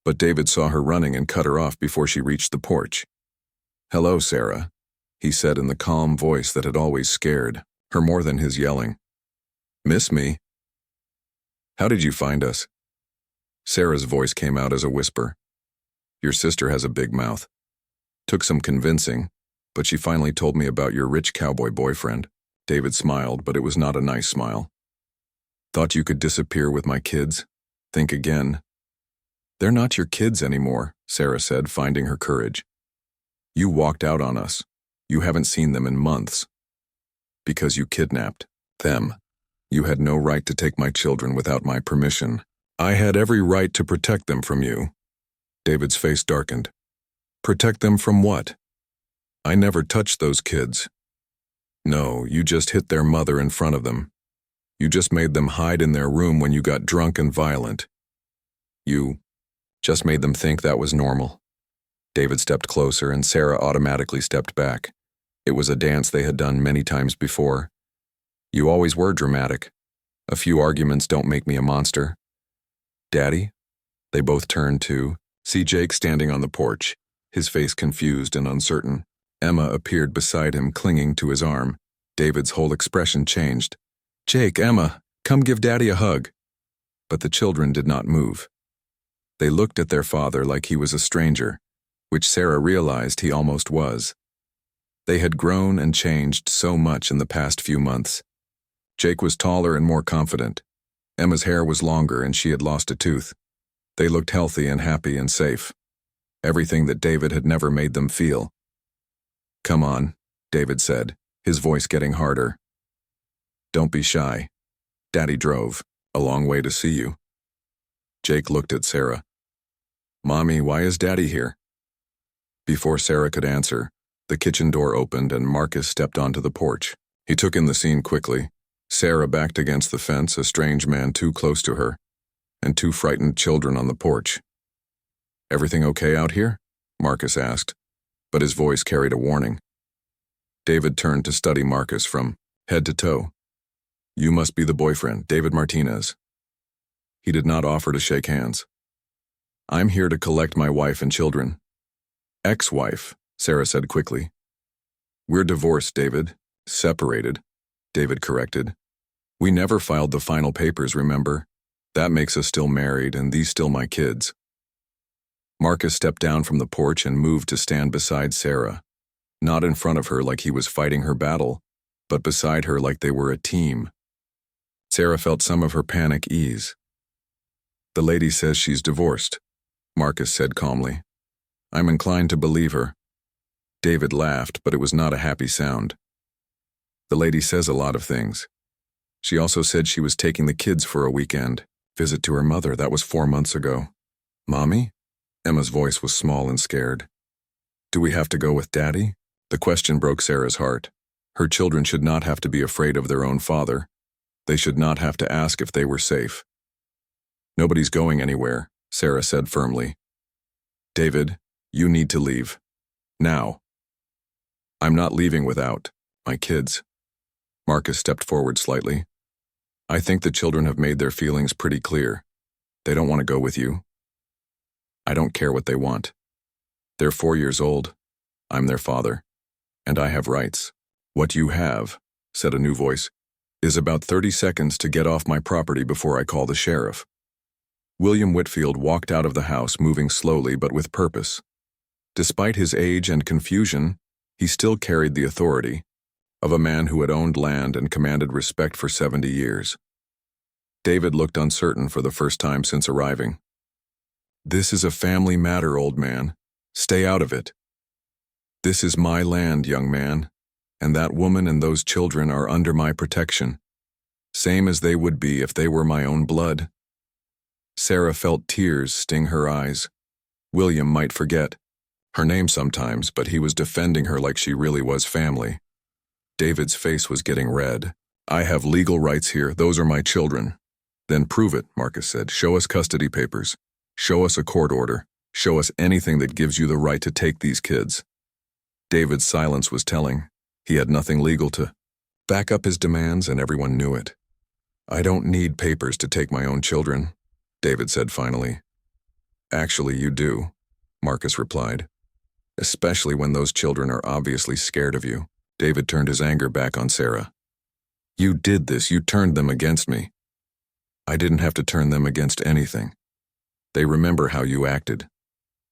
A: But David saw her running and cut her off before she reached the porch. "Hello, Sarah," he said in the calm voice that had always scared her more than his yelling. "Miss me? How did you find us?" Sarah's voice came out as a whisper. "Your sister has a big mouth. Took some convincing, but she finally told me about your rich cowboy boyfriend." David smiled, but it was not a nice smile. Thought you could disappear with my kids? Think again. They're not your kids anymore, Sarah said, finding her courage. You walked out on us. You haven't seen them in months. Because you kidnapped them. You had no right to take my children without my permission. I had every right to protect them from you. David's face darkened. Protect them from what? I never touched those kids. No, you just hit their mother in front of them. You just made them hide in their room when you got drunk and violent. You just made them think that was normal. David stepped closer and Sarah automatically stepped back. It was a dance they had done many times before. You always were dramatic. A few arguments don't make me a monster. Daddy? They both turned to see Jake standing on the porch, his face confused and uncertain. Emma appeared beside him, clinging to his arm. David's whole expression changed. Jake, Emma, come give Daddy a hug. But the children did not move. They looked at their father like he was a stranger, which Sarah realized he almost was. They had grown and changed so much in the past few months. Jake was taller and more confident. Emma's hair was longer and she had lost a tooth. They looked healthy and happy and safe. Everything that David had never made them feel. Come on, David said, his voice getting harder. Don't be shy. Daddy drove a long way to see you. Jake looked at Sarah. Mommy, why is Daddy here? Before Sarah could answer, the kitchen door opened and Marcus stepped onto the porch. He took in the scene quickly. Sarah backed against the fence, a strange man too close to her, and two frightened children on the porch. Everything okay out here? Marcus asked, but his voice carried a warning. David turned to study Marcus from head to toe. You must be the boyfriend, David Martinez. He did not offer to shake hands. I'm here to collect my wife and children. Ex-wife, Sarah said quickly. We're divorced, David. Separated, David corrected. We never filed the final papers, remember? That makes us still married, and these still my kids. Marcus stepped down from the porch and moved to stand beside Sarah, not in front of her like he was fighting her battle, but beside her like they were a team. Sarah felt some of her panic ease. The lady says she's divorced, Marcus said calmly. I'm inclined to believe her. David laughed, but it was not a happy sound. The lady says a lot of things. She also said she was taking the kids for a weekend. Visit to her mother, that was 4 months ago. Mommy? Emma's voice was small and scared. Do we have to go with Daddy? The question broke Sarah's heart. Her children should not have to be afraid of their own father. They should not have to ask if they were safe. Nobody's going anywhere, Sarah said firmly. David, you need to leave. Now. I'm not leaving without my kids. Marcus stepped forward slightly. I think the children have made their feelings pretty clear. They don't want to go with you. I don't care what they want. They're 4 years old. I'm their father. And I have rights. What you have, said a new voice, is about 30 seconds to get off my property before I call the sheriff. William Whitfield walked out of the house, moving slowly but with purpose. Despite his age and confusion, he still carried the authority of a man who had owned land and commanded respect for 70 years. David looked uncertain for the first time since arriving. This is a family matter, old man. Stay out of it. This is my land, young man, and that woman and those children are under my protection, same as they would be if they were my own blood. Sarah felt tears sting her eyes. William might forget her name sometimes, but he was defending her like she really was family. David's face was getting red. I have legal rights here. Those are my children. Then prove it, Marcus said. Show us custody papers. Show us a court order. Show us anything that gives you the right to take these kids. David's silence was telling. He had nothing legal to back up his demands, and everyone knew it. I don't need papers to take my own children, David said finally. Actually, you do, Marcus replied. Especially when those children are obviously scared of you. David turned his anger back on Sarah. You did this. You turned them against me. I didn't have to turn them against anything. They remember how you acted.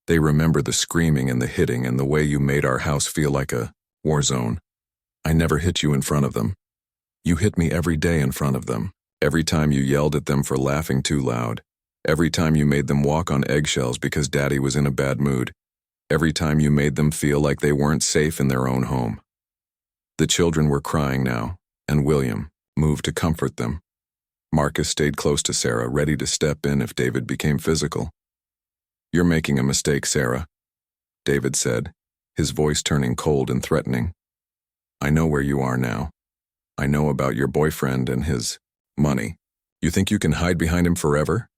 A: They remember the screaming and the hitting and the way you made our house feel like a war zone. I never hit you in front of them. You hit me every day in front of them. Every time you yelled at them for laughing too loud. Every time you made them walk on eggshells because Daddy was in a bad mood. Every time you made them feel like they weren't safe in their own home. The children were crying now, and William moved to comfort them. Marcus stayed close to Sarah, ready to step in if David became physical. "You're making a mistake, Sarah," David said, his voice turning cold and threatening. "I know where you are now. I know about your boyfriend and his money. You think you can hide behind him forever?"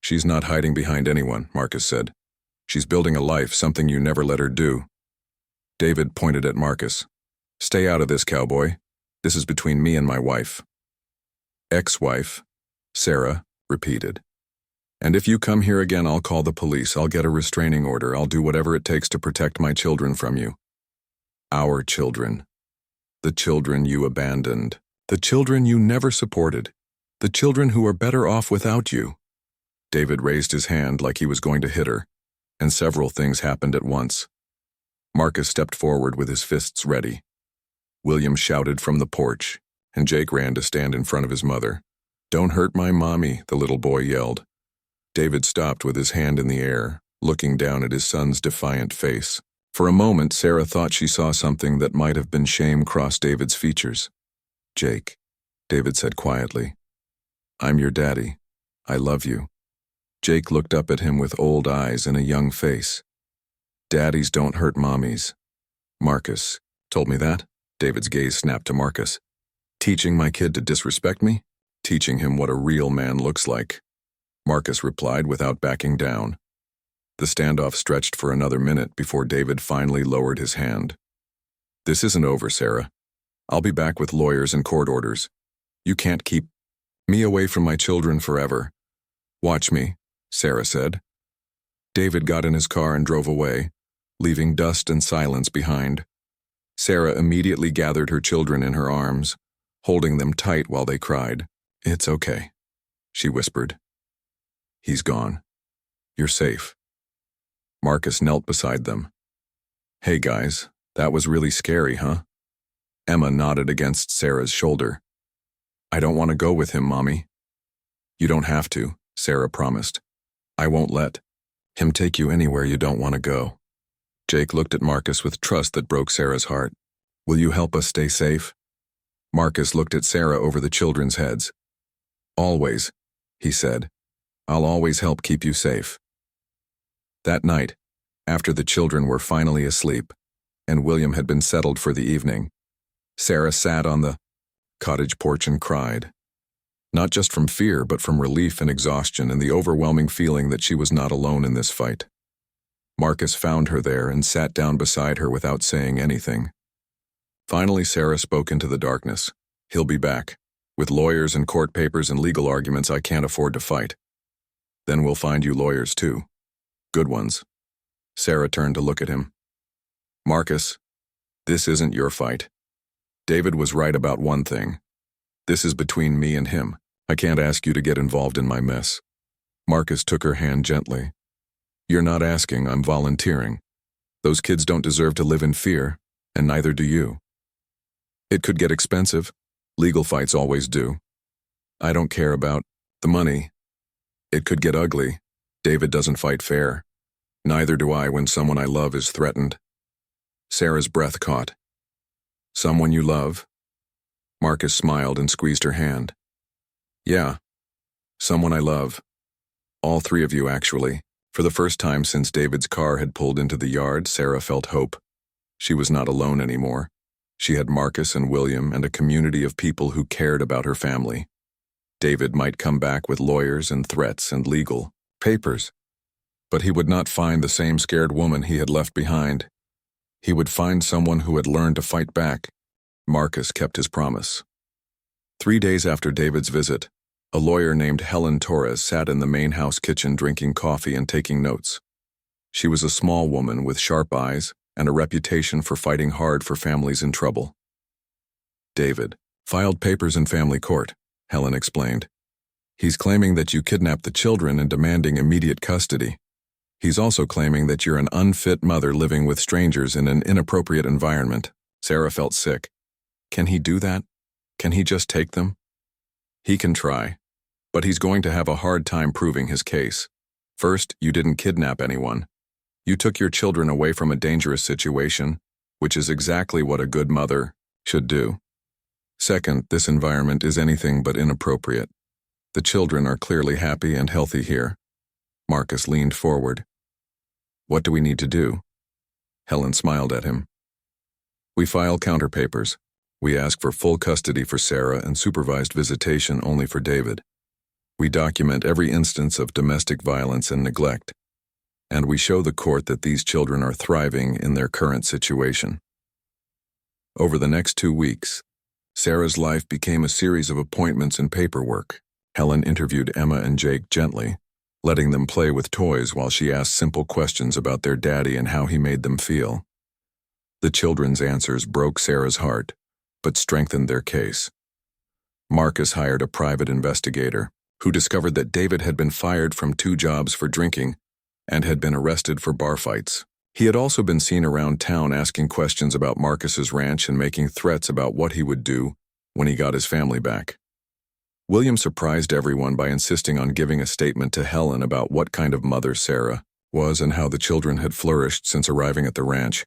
A: "She's not hiding behind anyone," Marcus said. "She's building a life, something you never let her do." David pointed at Marcus. "Stay out of this, cowboy. This is between me and my wife." "Ex-wife," Sarah repeated. "And if you come here again, I'll call the police. I'll get a restraining order. I'll do whatever it takes to protect my children from you." "Our children. The children you abandoned. The children you never supported. The children who are better off without you." David raised his hand like he was going to hit her, and several things happened at once. Marcus stepped forward with his fists ready. William shouted from the porch, and Jake ran to stand in front of his mother. "Don't hurt my mommy," the little boy yelled. David stopped with his hand in the air, looking down at his son's defiant face. For a moment, Sarah thought she saw something that might have been shame cross David's features. "Jake," David said quietly. "I'm your daddy. I love you." Jake looked up at him with old eyes and a young face. "Daddies don't hurt mommies." "Marcus told me that?" David's gaze snapped to Marcus. "Teaching my kid to disrespect me? Teaching him what a real man looks like." Marcus replied without backing down. The standoff stretched for another minute before David finally lowered his hand. "This isn't over, Sarah. I'll be back with lawyers and court orders. You can't keep me away from my children forever." "Watch me," Sarah said. David got in his car and drove away, leaving dust and silence behind. Sarah immediately gathered her children in her arms, holding them tight while they cried. "It's okay," she whispered. "He's gone. You're safe." Marcus knelt beside them. "Hey guys, that was really scary, huh?" Emma nodded against Sarah's shoulder. "I don't want to go with him, Mommy." "You don't have to," Sarah promised. "I won't let him take you anywhere you don't want to go." Jake looked at Marcus with trust that broke Sarah's heart. "Will you help us stay safe?" Marcus looked at Sarah over the children's heads. "Always," he said. "I'll always help keep you safe." That night, after the children were finally asleep, and William had been settled for the evening, Sarah sat on the cottage porch and cried. Not just from fear, but from relief and exhaustion and the overwhelming feeling that she was not alone in this fight. Marcus found her there and sat down beside her without saying anything. Finally, Sarah spoke into the darkness. "He'll be back. With lawyers and court papers and legal arguments I can't afford to fight. Then we'll find you lawyers too. Good ones." Sarah turned to look at him. "Marcus, this isn't your fight. David was right about one thing. This is between me and him. I can't ask you to get involved in my mess." Marcus took her hand gently. "You're not asking, I'm volunteering. Those kids don't deserve to live in fear, and neither do you. It could get expensive. Legal fights always do. I don't care about the money. It could get ugly. David doesn't fight fair. Neither do I when someone I love is threatened." Sarah's breath caught. "Someone you love?" Marcus smiled and squeezed her hand. "Yeah, someone I love. All three of you, actually." For the first time since David's car had pulled into the yard, Sarah felt hope. She was not alone anymore. She had Marcus and William and a community of people who cared about her family. David might come back with lawyers and threats and legal papers, but he would not find the same scared woman he had left behind. He would find someone who had learned to fight back. Marcus kept his promise. 3 days after David's visit, a lawyer named Helen Torres sat in the main house kitchen drinking coffee and taking notes. She was a small woman with sharp eyes and a reputation for fighting hard for families in trouble. "David filed papers in family court," Helen explained. "He's claiming that you kidnapped the children and demanding immediate custody. He's also claiming that you're an unfit mother living with strangers in an inappropriate environment." Sarah felt sick. Can he do that? Can he just take them? He can try, but he's going to have a hard time proving his case. First, you didn't kidnap anyone. You took your children away from a dangerous situation, which is exactly what a good mother should do. Second, this environment is anything but inappropriate. The children are clearly happy and healthy here. Marcus leaned forward. What do we need to do? Helen smiled at him. We file counterpapers. We ask for full custody for Sarah and supervised visitation only for David. We document every instance of domestic violence and neglect. And we show the court that these children are thriving in their current situation. Over the next 2 weeks, Sarah's life became a series of appointments and paperwork. Helen interviewed Emma and Jake gently, letting them play with toys while she asked simple questions about their daddy and how he made them feel. The children's answers broke Sarah's heart, but strengthened their case. Marcus hired a private investigator who discovered that David had been fired from 2 jobs for drinking and had been arrested for bar fights. He had also been seen around town asking questions about Marcus's ranch and making threats about what he would do when he got his family back. William surprised everyone by insisting on giving a statement to Helen about what kind of mother Sarah was and how the children had flourished since arriving at the ranch.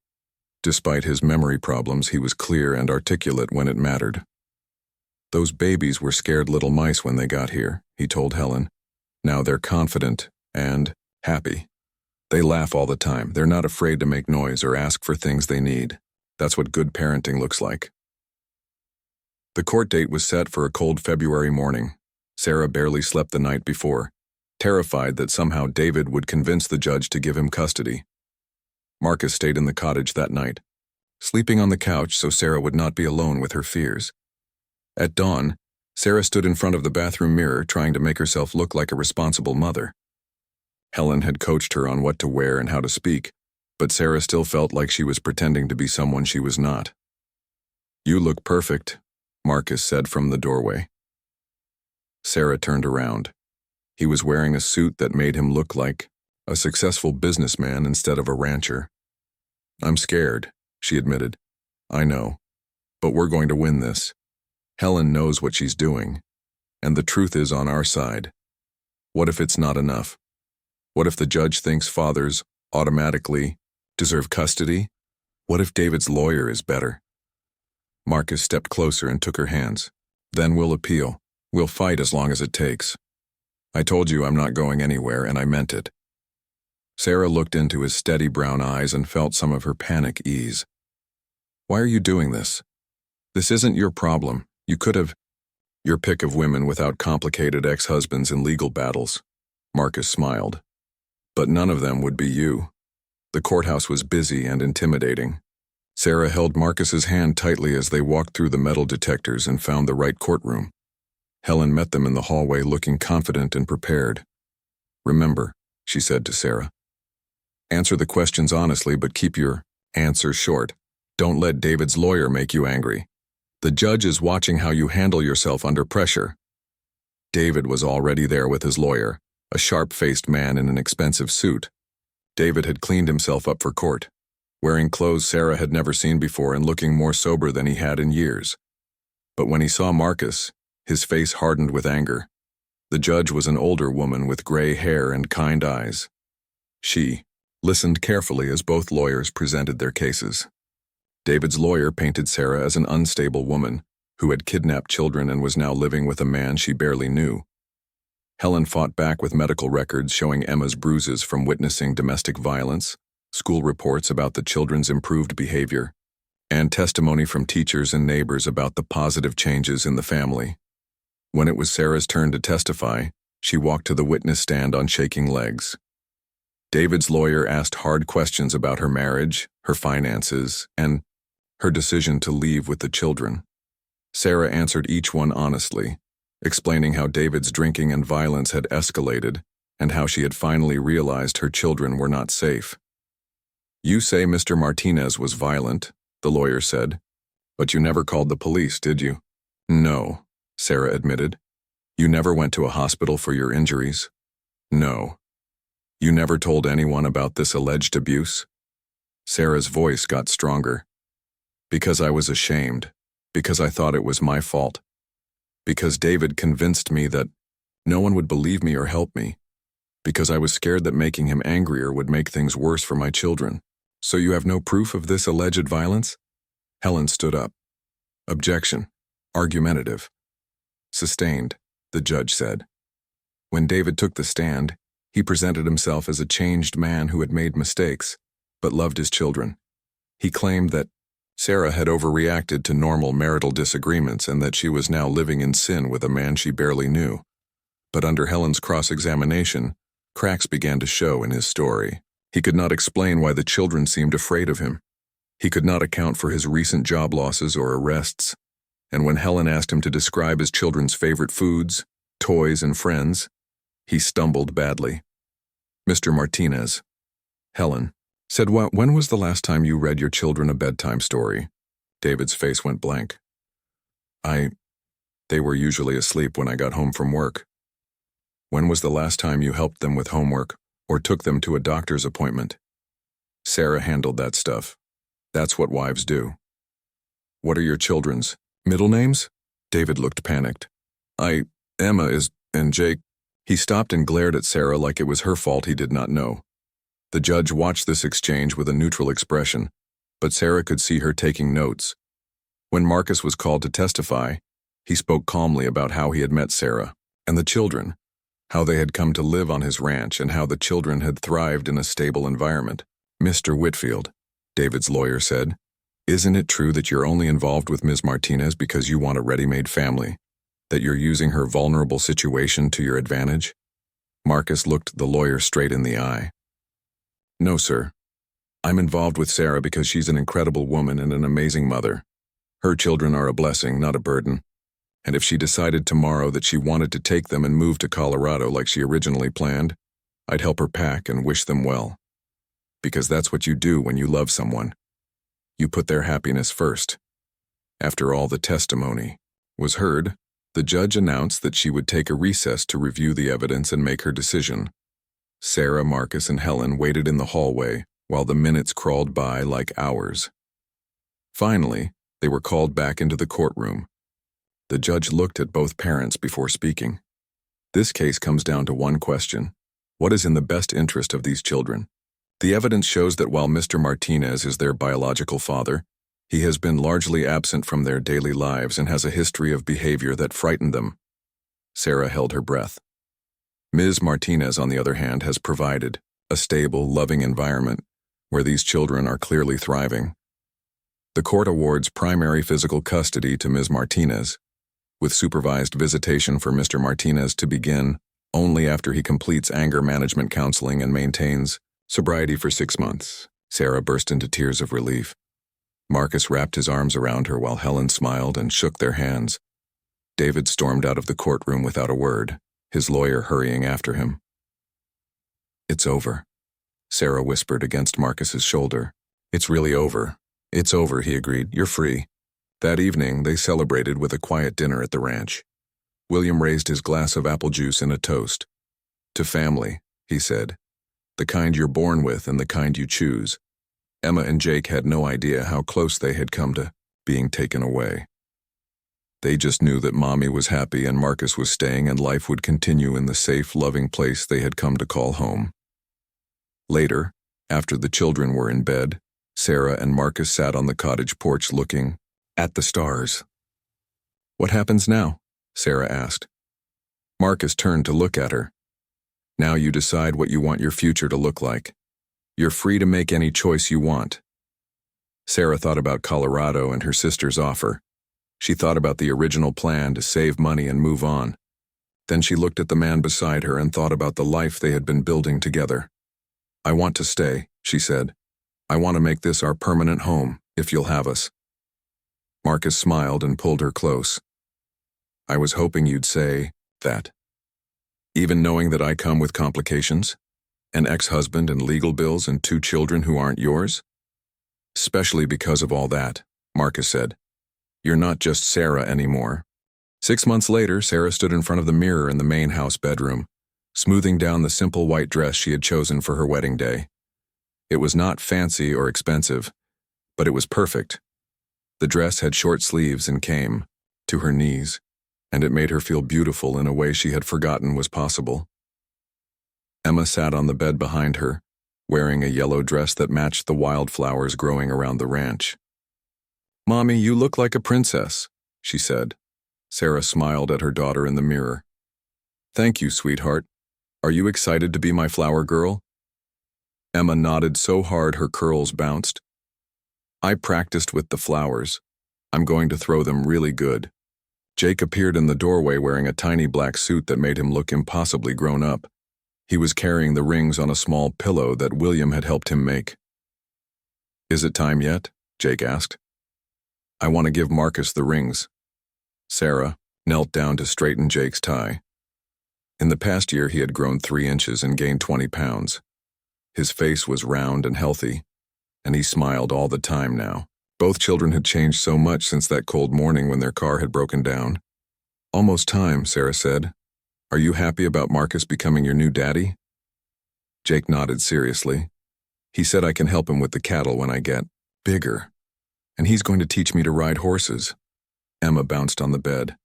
A: Despite his memory problems, he was clear and articulate when it mattered. Those babies were scared little mice when they got here, he told Helen. Now they're confident and happy. They laugh all the time. They're not afraid to make noise or ask for things they need. That's what good parenting looks like. The court date was set for a cold February morning. Sarah barely slept the night before, terrified that somehow David would convince the judge to give him custody. Marcus stayed in the cottage that night, sleeping on the couch so Sarah would not be alone with her fears. At dawn, Sarah stood in front of the bathroom mirror trying to make herself look like a responsible mother. Helen had coached her on what to wear and how to speak, but Sarah still felt like she was pretending to be someone she was not. "You look perfect," Marcus said from the doorway. Sarah turned around. He was wearing a suit that made him look like a successful businessman instead of a rancher. "I'm scared," she admitted. "I know. But we're going to win this. Helen knows what she's doing, and the truth is on our side. What if it's not enough? What if the judge thinks fathers automatically deserve custody? What if David's lawyer is better?" Marcus stepped closer and took her hands. "Then we'll appeal. We'll fight as long as it takes. I told you I'm not going anywhere, and I meant it." Sarah looked into his steady brown eyes and felt some of her panic ease. "Why are you doing this? This isn't your problem. You could have your pick of women without complicated ex-husbands and legal battles." Marcus smiled. "But none of them would be you." The courthouse was busy and intimidating. Sarah held Marcus's hand tightly as they walked through the metal detectors and found the right courtroom. Helen met them in the hallway looking confident and prepared. "Remember," she said to Sarah, "answer the questions honestly, but keep your answers short. Don't let David's lawyer make you angry. The judge is watching how you handle yourself under pressure." David was already there with his lawyer, a sharp-faced man in an expensive suit. David had cleaned himself up for court, wearing clothes Sarah had never seen before and looking more sober than he had in years. But when he saw Marcus, his face hardened with anger. The judge was an older woman with gray hair and kind eyes. She listened carefully as both lawyers presented their cases. David's lawyer painted Sarah as an unstable woman who had kidnapped children and was now living with a man she barely knew. Helen fought back with medical records showing Emma's bruises from witnessing domestic violence, school reports about the children's improved behavior, and testimony from teachers and neighbors about the positive changes in the family. When it was Sarah's turn to testify, she walked to the witness stand on shaking legs. David's lawyer asked hard questions about her marriage, her finances, and her decision to leave with the children. Sarah answered each one honestly, explaining how David's drinking and violence had escalated and how she had finally realized her children were not safe. "You say Mr. Martinez was violent," the lawyer said, "but you never called the police, did you?" "No," Sarah admitted. "You never went to a hospital for your injuries?" "No." "You never told anyone about this alleged abuse?" Sarah's voice got stronger. "Because I was ashamed. Because I thought it was my fault. Because David convinced me that no one would believe me or help me. Because I was scared that making him angrier would make things worse for my children. So you have no proof of this alleged violence? Helen stood up. Objection. Argumentative. Sustained, the judge said. When David took the stand, he presented himself as a changed man who had made mistakes, but loved his children. He claimed that Sarah had overreacted to normal marital disagreements and that she was now living in sin with a man she barely knew. But under Helen's cross-examination, cracks began to show in his story. He could not explain why the children seemed afraid of him. He could not account for his recent job losses or arrests. And when Helen asked him to describe his children's favorite foods, toys, and friends, he stumbled badly. Mr. Martinez, Helen, said, when was the last time you read your children a bedtime story? David's face went blank. They were usually asleep when I got home from work. When was the last time you helped them with homework or took them to a doctor's appointment? Sarah handled that stuff. That's what wives do. What are your children's middle names? David looked panicked. Emma and Jake. He stopped and glared at Sarah like it was her fault he did not know. The judge watched this exchange with a neutral expression, but Sarah could see her taking notes. When Marcus was called to testify, he spoke calmly about how he had met Sarah and the children, how they had come to live on his ranch and how the children had thrived in a stable environment. Mr. Whitfield, David's lawyer said, isn't it true that you're only involved with Ms. Martinez because you want a ready-made family, that you're using her vulnerable situation to your advantage? Marcus looked the lawyer straight in the eye. No, sir. I'm involved with Sarah because she's an incredible woman and an amazing mother. Her children are a blessing, not a burden. And if she decided tomorrow that she wanted to take them and move to Colorado like she originally planned, I'd help her pack and wish them well. Because that's what you do when you love someone. You put their happiness first. After all the testimony was heard, the judge announced that she would take a recess to review the evidence and make her decision. Sarah, Marcus, and Helen waited in the hallway while the minutes crawled by like hours. Finally, they were called back into the courtroom. The judge looked at both parents before speaking. This case comes down to one question. What is in the best interest of these children? The evidence shows that while Mr. Martinez is their biological father, he has been largely absent from their daily lives and has a history of behavior that frightened them. Sarah held her breath. Ms. Martinez, on the other hand, has provided a stable, loving environment where these children are clearly thriving. The court awards primary physical custody to Ms. Martinez, with supervised visitation for Mr. Martinez to begin only after he completes anger management counseling and maintains sobriety for 6 months. Sarah burst into tears of relief. Marcus wrapped his arms around her while Helen smiled and shook their hands. David stormed out of the courtroom without a word, his lawyer hurrying after him. It's over, Sarah whispered against Marcus's shoulder. It's really over. It's over, he agreed. You're free. That evening, they celebrated with a quiet dinner at the ranch. William raised his glass of apple juice in a toast. To family, he said. The kind you're born with and the kind you choose. Emma and Jake had no idea how close they had come to being taken away. They just knew that Mommy was happy and Marcus was staying and life would continue in the safe, loving place they had come to call home. Later, after the children were in bed, Sarah and Marcus sat on the cottage porch looking at the stars. What happens now? Sarah asked. Marcus turned to look at her. Now you decide what you want your future to look like. You're free to make any choice you want. Sarah thought about Colorado and her sister's offer. She thought about the original plan to save money and move on. Then she looked at the man beside her and thought about the life they had been building together. I want to stay, she said. I want to make this our permanent home, if you'll have us. Marcus smiled and pulled her close. I was hoping you'd say that. Even knowing that I come with complications, an ex-husband and legal bills and 2 children who aren't yours? Especially because of all that, Marcus said. You're not just Sarah anymore. 6 months later, Sarah stood in front of the mirror in the main house bedroom, smoothing down the simple white dress she had chosen for her wedding day. It was not fancy or expensive, but it was perfect. The dress had short sleeves and came to her knees. and it made her feel beautiful in a way she had forgotten was possible. Emma sat on the bed behind her, wearing a yellow dress that matched the wildflowers growing around the ranch. "Mommy, you look like a princess," she said. Sarah smiled at her daughter in the mirror. "Thank you, sweetheart. Are you excited to be my flower girl?" Emma nodded so hard her curls bounced. "I practiced with the flowers. I'm going to throw them really good." Jake appeared in the doorway wearing a tiny black suit that made him look impossibly grown up. He was carrying the rings on a small pillow that William had helped him make. "Is it time yet?" Jake asked. "I want to give Marcus the rings." Sarah knelt down to straighten Jake's tie. In the past year he had grown 3 inches and gained 20 pounds. His face was round and healthy, and he smiled all the time now. Both children had changed so much since that cold morning when their car had broken down. "Almost time," Sarah said. "Are you happy about Marcus becoming your new daddy?" Jake nodded seriously. "He said I can help him with the cattle when I get bigger. And he's going to teach me to ride horses." Emma bounced on the bed.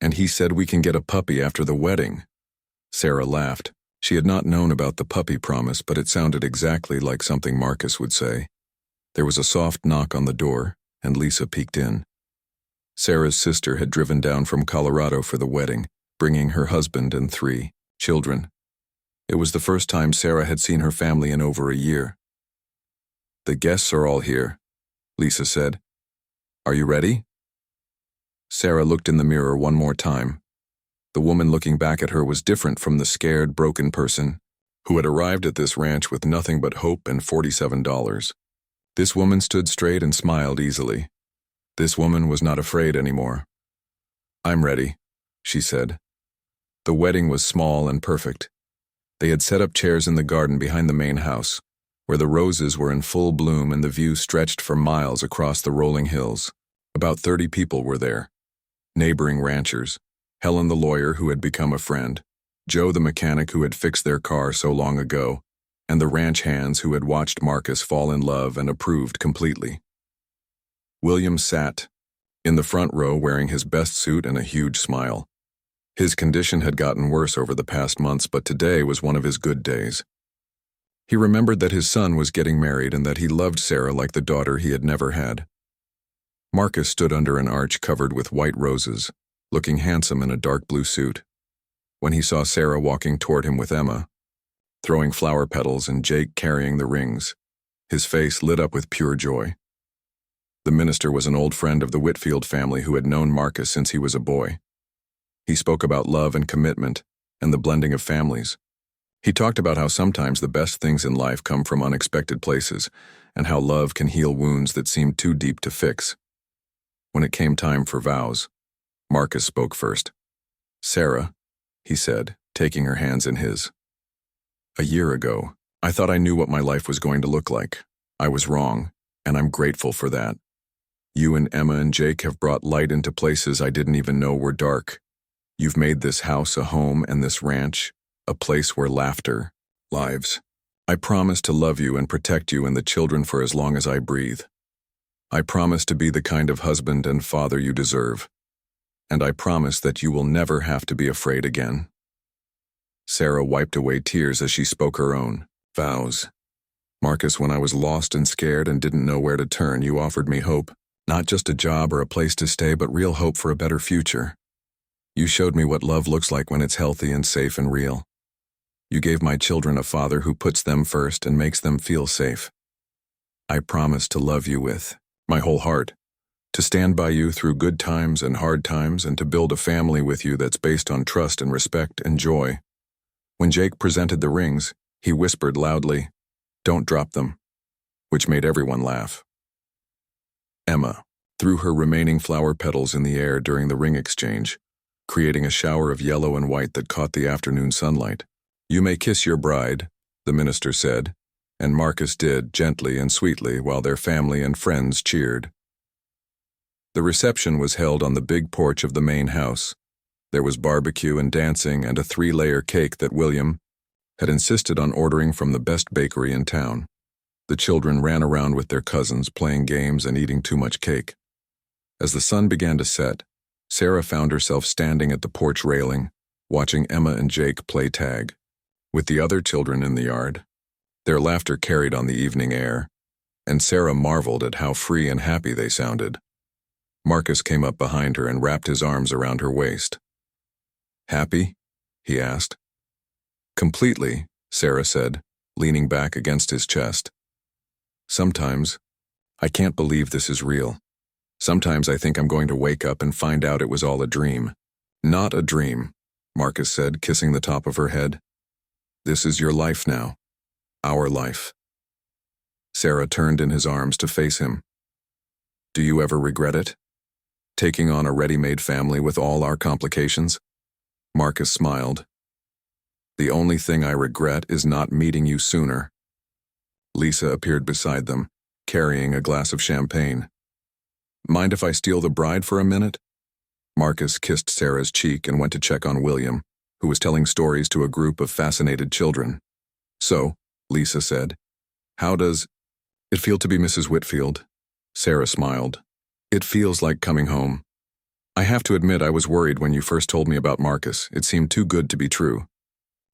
A: "And he said we can get a puppy after the wedding." Sarah laughed. She had not known about the puppy promise, but it sounded exactly like something Marcus would say. There was a soft knock on the door, and Lisa peeked in. Sarah's sister had driven down from Colorado for the wedding, bringing her husband and 3 children. It was the first time Sarah had seen her family in over a year. "The guests are all here," Lisa said. "Are you ready?" Sarah looked in the mirror one more time. The woman looking back at her was different from the scared, broken person who had arrived at this ranch with nothing but hope and $47. This woman stood straight and smiled easily. This woman was not afraid anymore. "I'm ready," she said. The wedding was small and perfect. They had set up chairs in the garden behind the main house, where the roses were in full bloom and the view stretched for miles across the rolling hills. About 30 people were there. Neighboring ranchers, Helen the lawyer who had become a friend, Joe the mechanic who had fixed their car so long ago, and the ranch hands who had watched Marcus fall in love and approved completely. William sat in the front row wearing his best suit and a huge smile. His condition had gotten worse over the past months, but today was one of his good days. He remembered that his son was getting married and that he loved Sarah like the daughter he had never had. Marcus stood under an arch covered with white roses, looking handsome in a dark blue suit. When he saw Sarah walking toward him with Emma, throwing flower petals and Jake carrying the rings, his face lit up with pure joy. The minister was an old friend of the Whitfield family who had known Marcus since he was a boy. He spoke about love and commitment and the blending of families. He talked about how sometimes the best things in life come from unexpected places and how love can heal wounds that seem too deep to fix. When it came time for vows, Marcus spoke first. "Sarah," he said, taking her hands in his. "A year ago, I thought I knew what my life was going to look like. I was wrong, and I'm grateful for that. You and Emma and Jake have brought light into places I didn't even know were dark. You've made this house a home and this ranch a place where laughter lives. I promise to love you and protect you and the children for as long as I breathe. I promise to be the kind of husband and father you deserve. And I promise that you will never have to be afraid again." Sarah wiped away tears as she spoke her own vows. "Marcus, when I was lost and scared and didn't know where to turn, you offered me hope. Not just a job or a place to stay, but real hope for a better future. You showed me what love looks like when it's healthy and safe and real. You gave my children a father who puts them first and makes them feel safe. I promise to love you with my whole heart, to stand by you through good times and hard times, and to build a family with you that's based on trust and respect and joy." When Jake presented the rings, he whispered loudly, "Don't drop them," which made everyone laugh. Emma threw her remaining flower petals in the air during the ring exchange, creating a shower of yellow and white that caught the afternoon sunlight. "You may kiss your bride," the minister said, and Marcus did, gently and sweetly, while their family and friends cheered. The reception was held on the big porch of the main house. There was barbecue and dancing and a 3-layer cake that William had insisted on ordering from the best bakery in town. The children ran around with their cousins, playing games and eating too much cake. As the sun began to set, Sarah found herself standing at the porch railing, watching Emma and Jake play tag with the other children in the yard. Their laughter carried on the evening air, and Sarah marveled at how free and happy they sounded. Marcus came up behind her and wrapped his arms around her waist. "Happy?" he asked. "Completely," Sarah said, leaning back against his chest. "Sometimes, I can't believe this is real. Sometimes I think I'm going to wake up and find out it was all a dream." "Not a dream," Marcus said, kissing the top of her head. "This is your life now. Our life." Sarah turned in his arms to face him. "Do you ever regret it? Taking on a ready-made family with all our complications?" Marcus smiled. "The only thing I regret is not meeting you sooner." Lisa appeared beside them, carrying a glass of champagne. "Mind if I steal the bride for a minute?" Marcus kissed Sarah's cheek and went to check on William, who was telling stories to a group of fascinated children. "So," Lisa said, "how does it feel to be Mrs. Whitfield?" Sarah smiled. "It feels like coming home. I have to admit I was worried when you first told me about Marcus. It seemed too good to be true.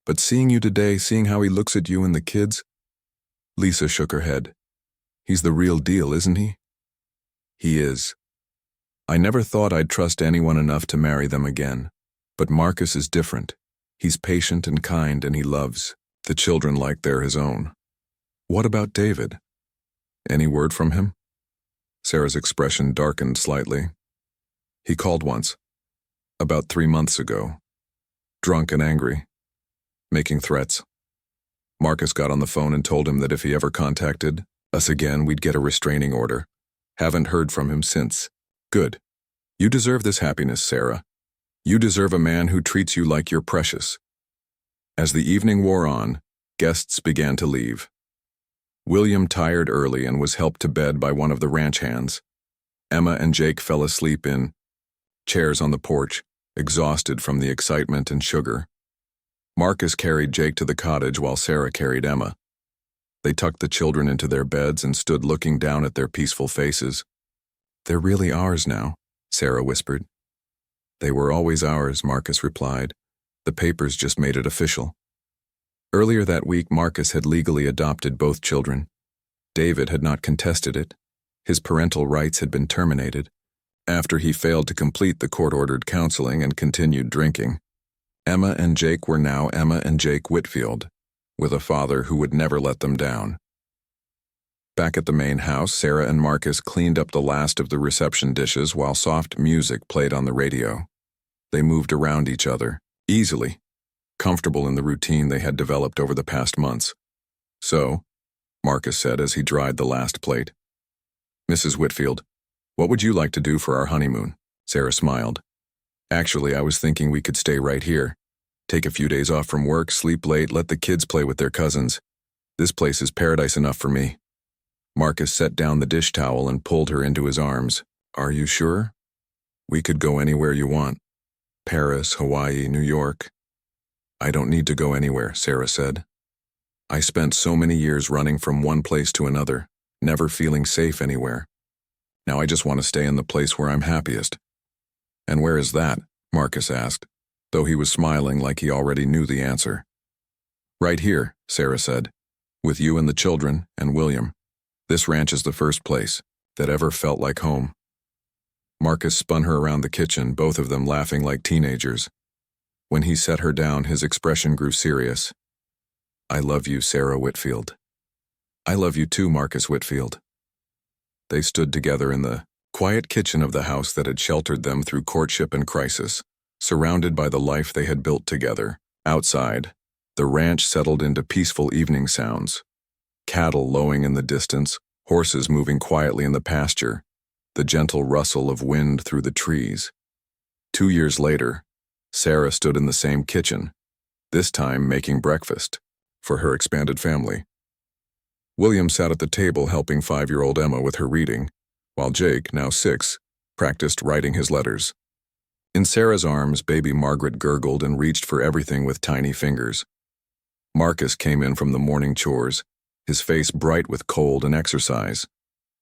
A: But seeing you today, seeing how he looks at you and the kids..." Lisa shook her head. "He's the real deal, isn't he?" "He is. I never thought I'd trust anyone enough to marry them again. But Marcus is different. He's patient and kind, and he loves the children like they're his own." "What about David? Any word from him?" Sarah's expression darkened slightly. "He called once, about 3 months ago. Drunk and angry, making threats. Marcus got on the phone and told him that if he ever contacted us again, we'd get a restraining order. Haven't heard from him since." "Good. You deserve this happiness, Sarah. You deserve a man who treats you like you're precious." As the evening wore on, guests began to leave. William tired early and was helped to bed by one of the ranch hands. Emma and Jake fell asleep in chairs on the porch, exhausted from the excitement and sugar. Marcus carried Jake to the cottage while Sarah carried Emma. They tucked the children into their beds and stood looking down at their peaceful faces. "They're really ours now," Sarah whispered. "They were always ours," Marcus replied. "The papers just made it official." Earlier that week, Marcus had legally adopted both children. David had not contested it. His parental rights had been terminated after he failed to complete the court-ordered counseling and continued drinking. Emma and Jake were now Emma and Jake Whitfield, with a father who would never let them down. Back at the main house, Sarah and Marcus cleaned up the last of the reception dishes while soft music played on the radio. They moved around each other, easily, comfortable in the routine they had developed over the past months. "So," Marcus said as he dried the last plate. "Mrs. Whitfield, what would you like to do for our honeymoon?" Sarah smiled. "Actually, I was thinking we could stay right here. Take a few days off from work, sleep late, let the kids play with their cousins. This place is paradise enough for me." Marcus set down the dish towel and pulled her into his arms. "Are you sure? We could go anywhere you want. Paris, Hawaii, New York." "I don't need to go anywhere," Sarah said. "I spent so many years running from one place to another, never feeling safe anywhere. Now I just want to stay in the place where I'm happiest." "And where is that?" Marcus asked, though he was smiling like he already knew the answer. "Right here," Sarah said, "with you and the children and William. This ranch is the first place that ever felt like home." Marcus spun her around the kitchen, both of them laughing like teenagers. When he set her down, his expression grew serious. "I love you, Sarah Whitfield." "I love you too, Marcus Whitfield." They stood together in the quiet kitchen of the house that had sheltered them through courtship and crisis, surrounded by the life they had built together. Outside, the ranch settled into peaceful evening sounds. Cattle lowing in the distance, horses moving quietly in the pasture, the gentle rustle of wind through the trees. 2 years later, Sarah stood in the same kitchen, this time making breakfast for her expanded family. William sat at the table helping 5-year-old Emma with her reading, while Jake, now 6, practiced writing his letters. In Sarah's arms, baby Margaret gurgled and reached for everything with tiny fingers. Marcus came in from the morning chores, his face bright with cold and exercise.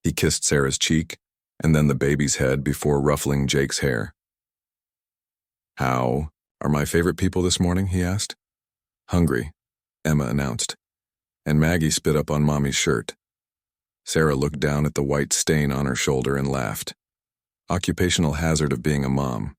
A: He kissed Sarah's cheek, and then the baby's head before ruffling Jake's hair. How are my favorite people this morning? He asked. Hungry, Emma announced, and Maggie spit up on Mommy's shirt. Sarah looked down at the white stain on her shoulder and laughed. Occupational hazard of being a mom.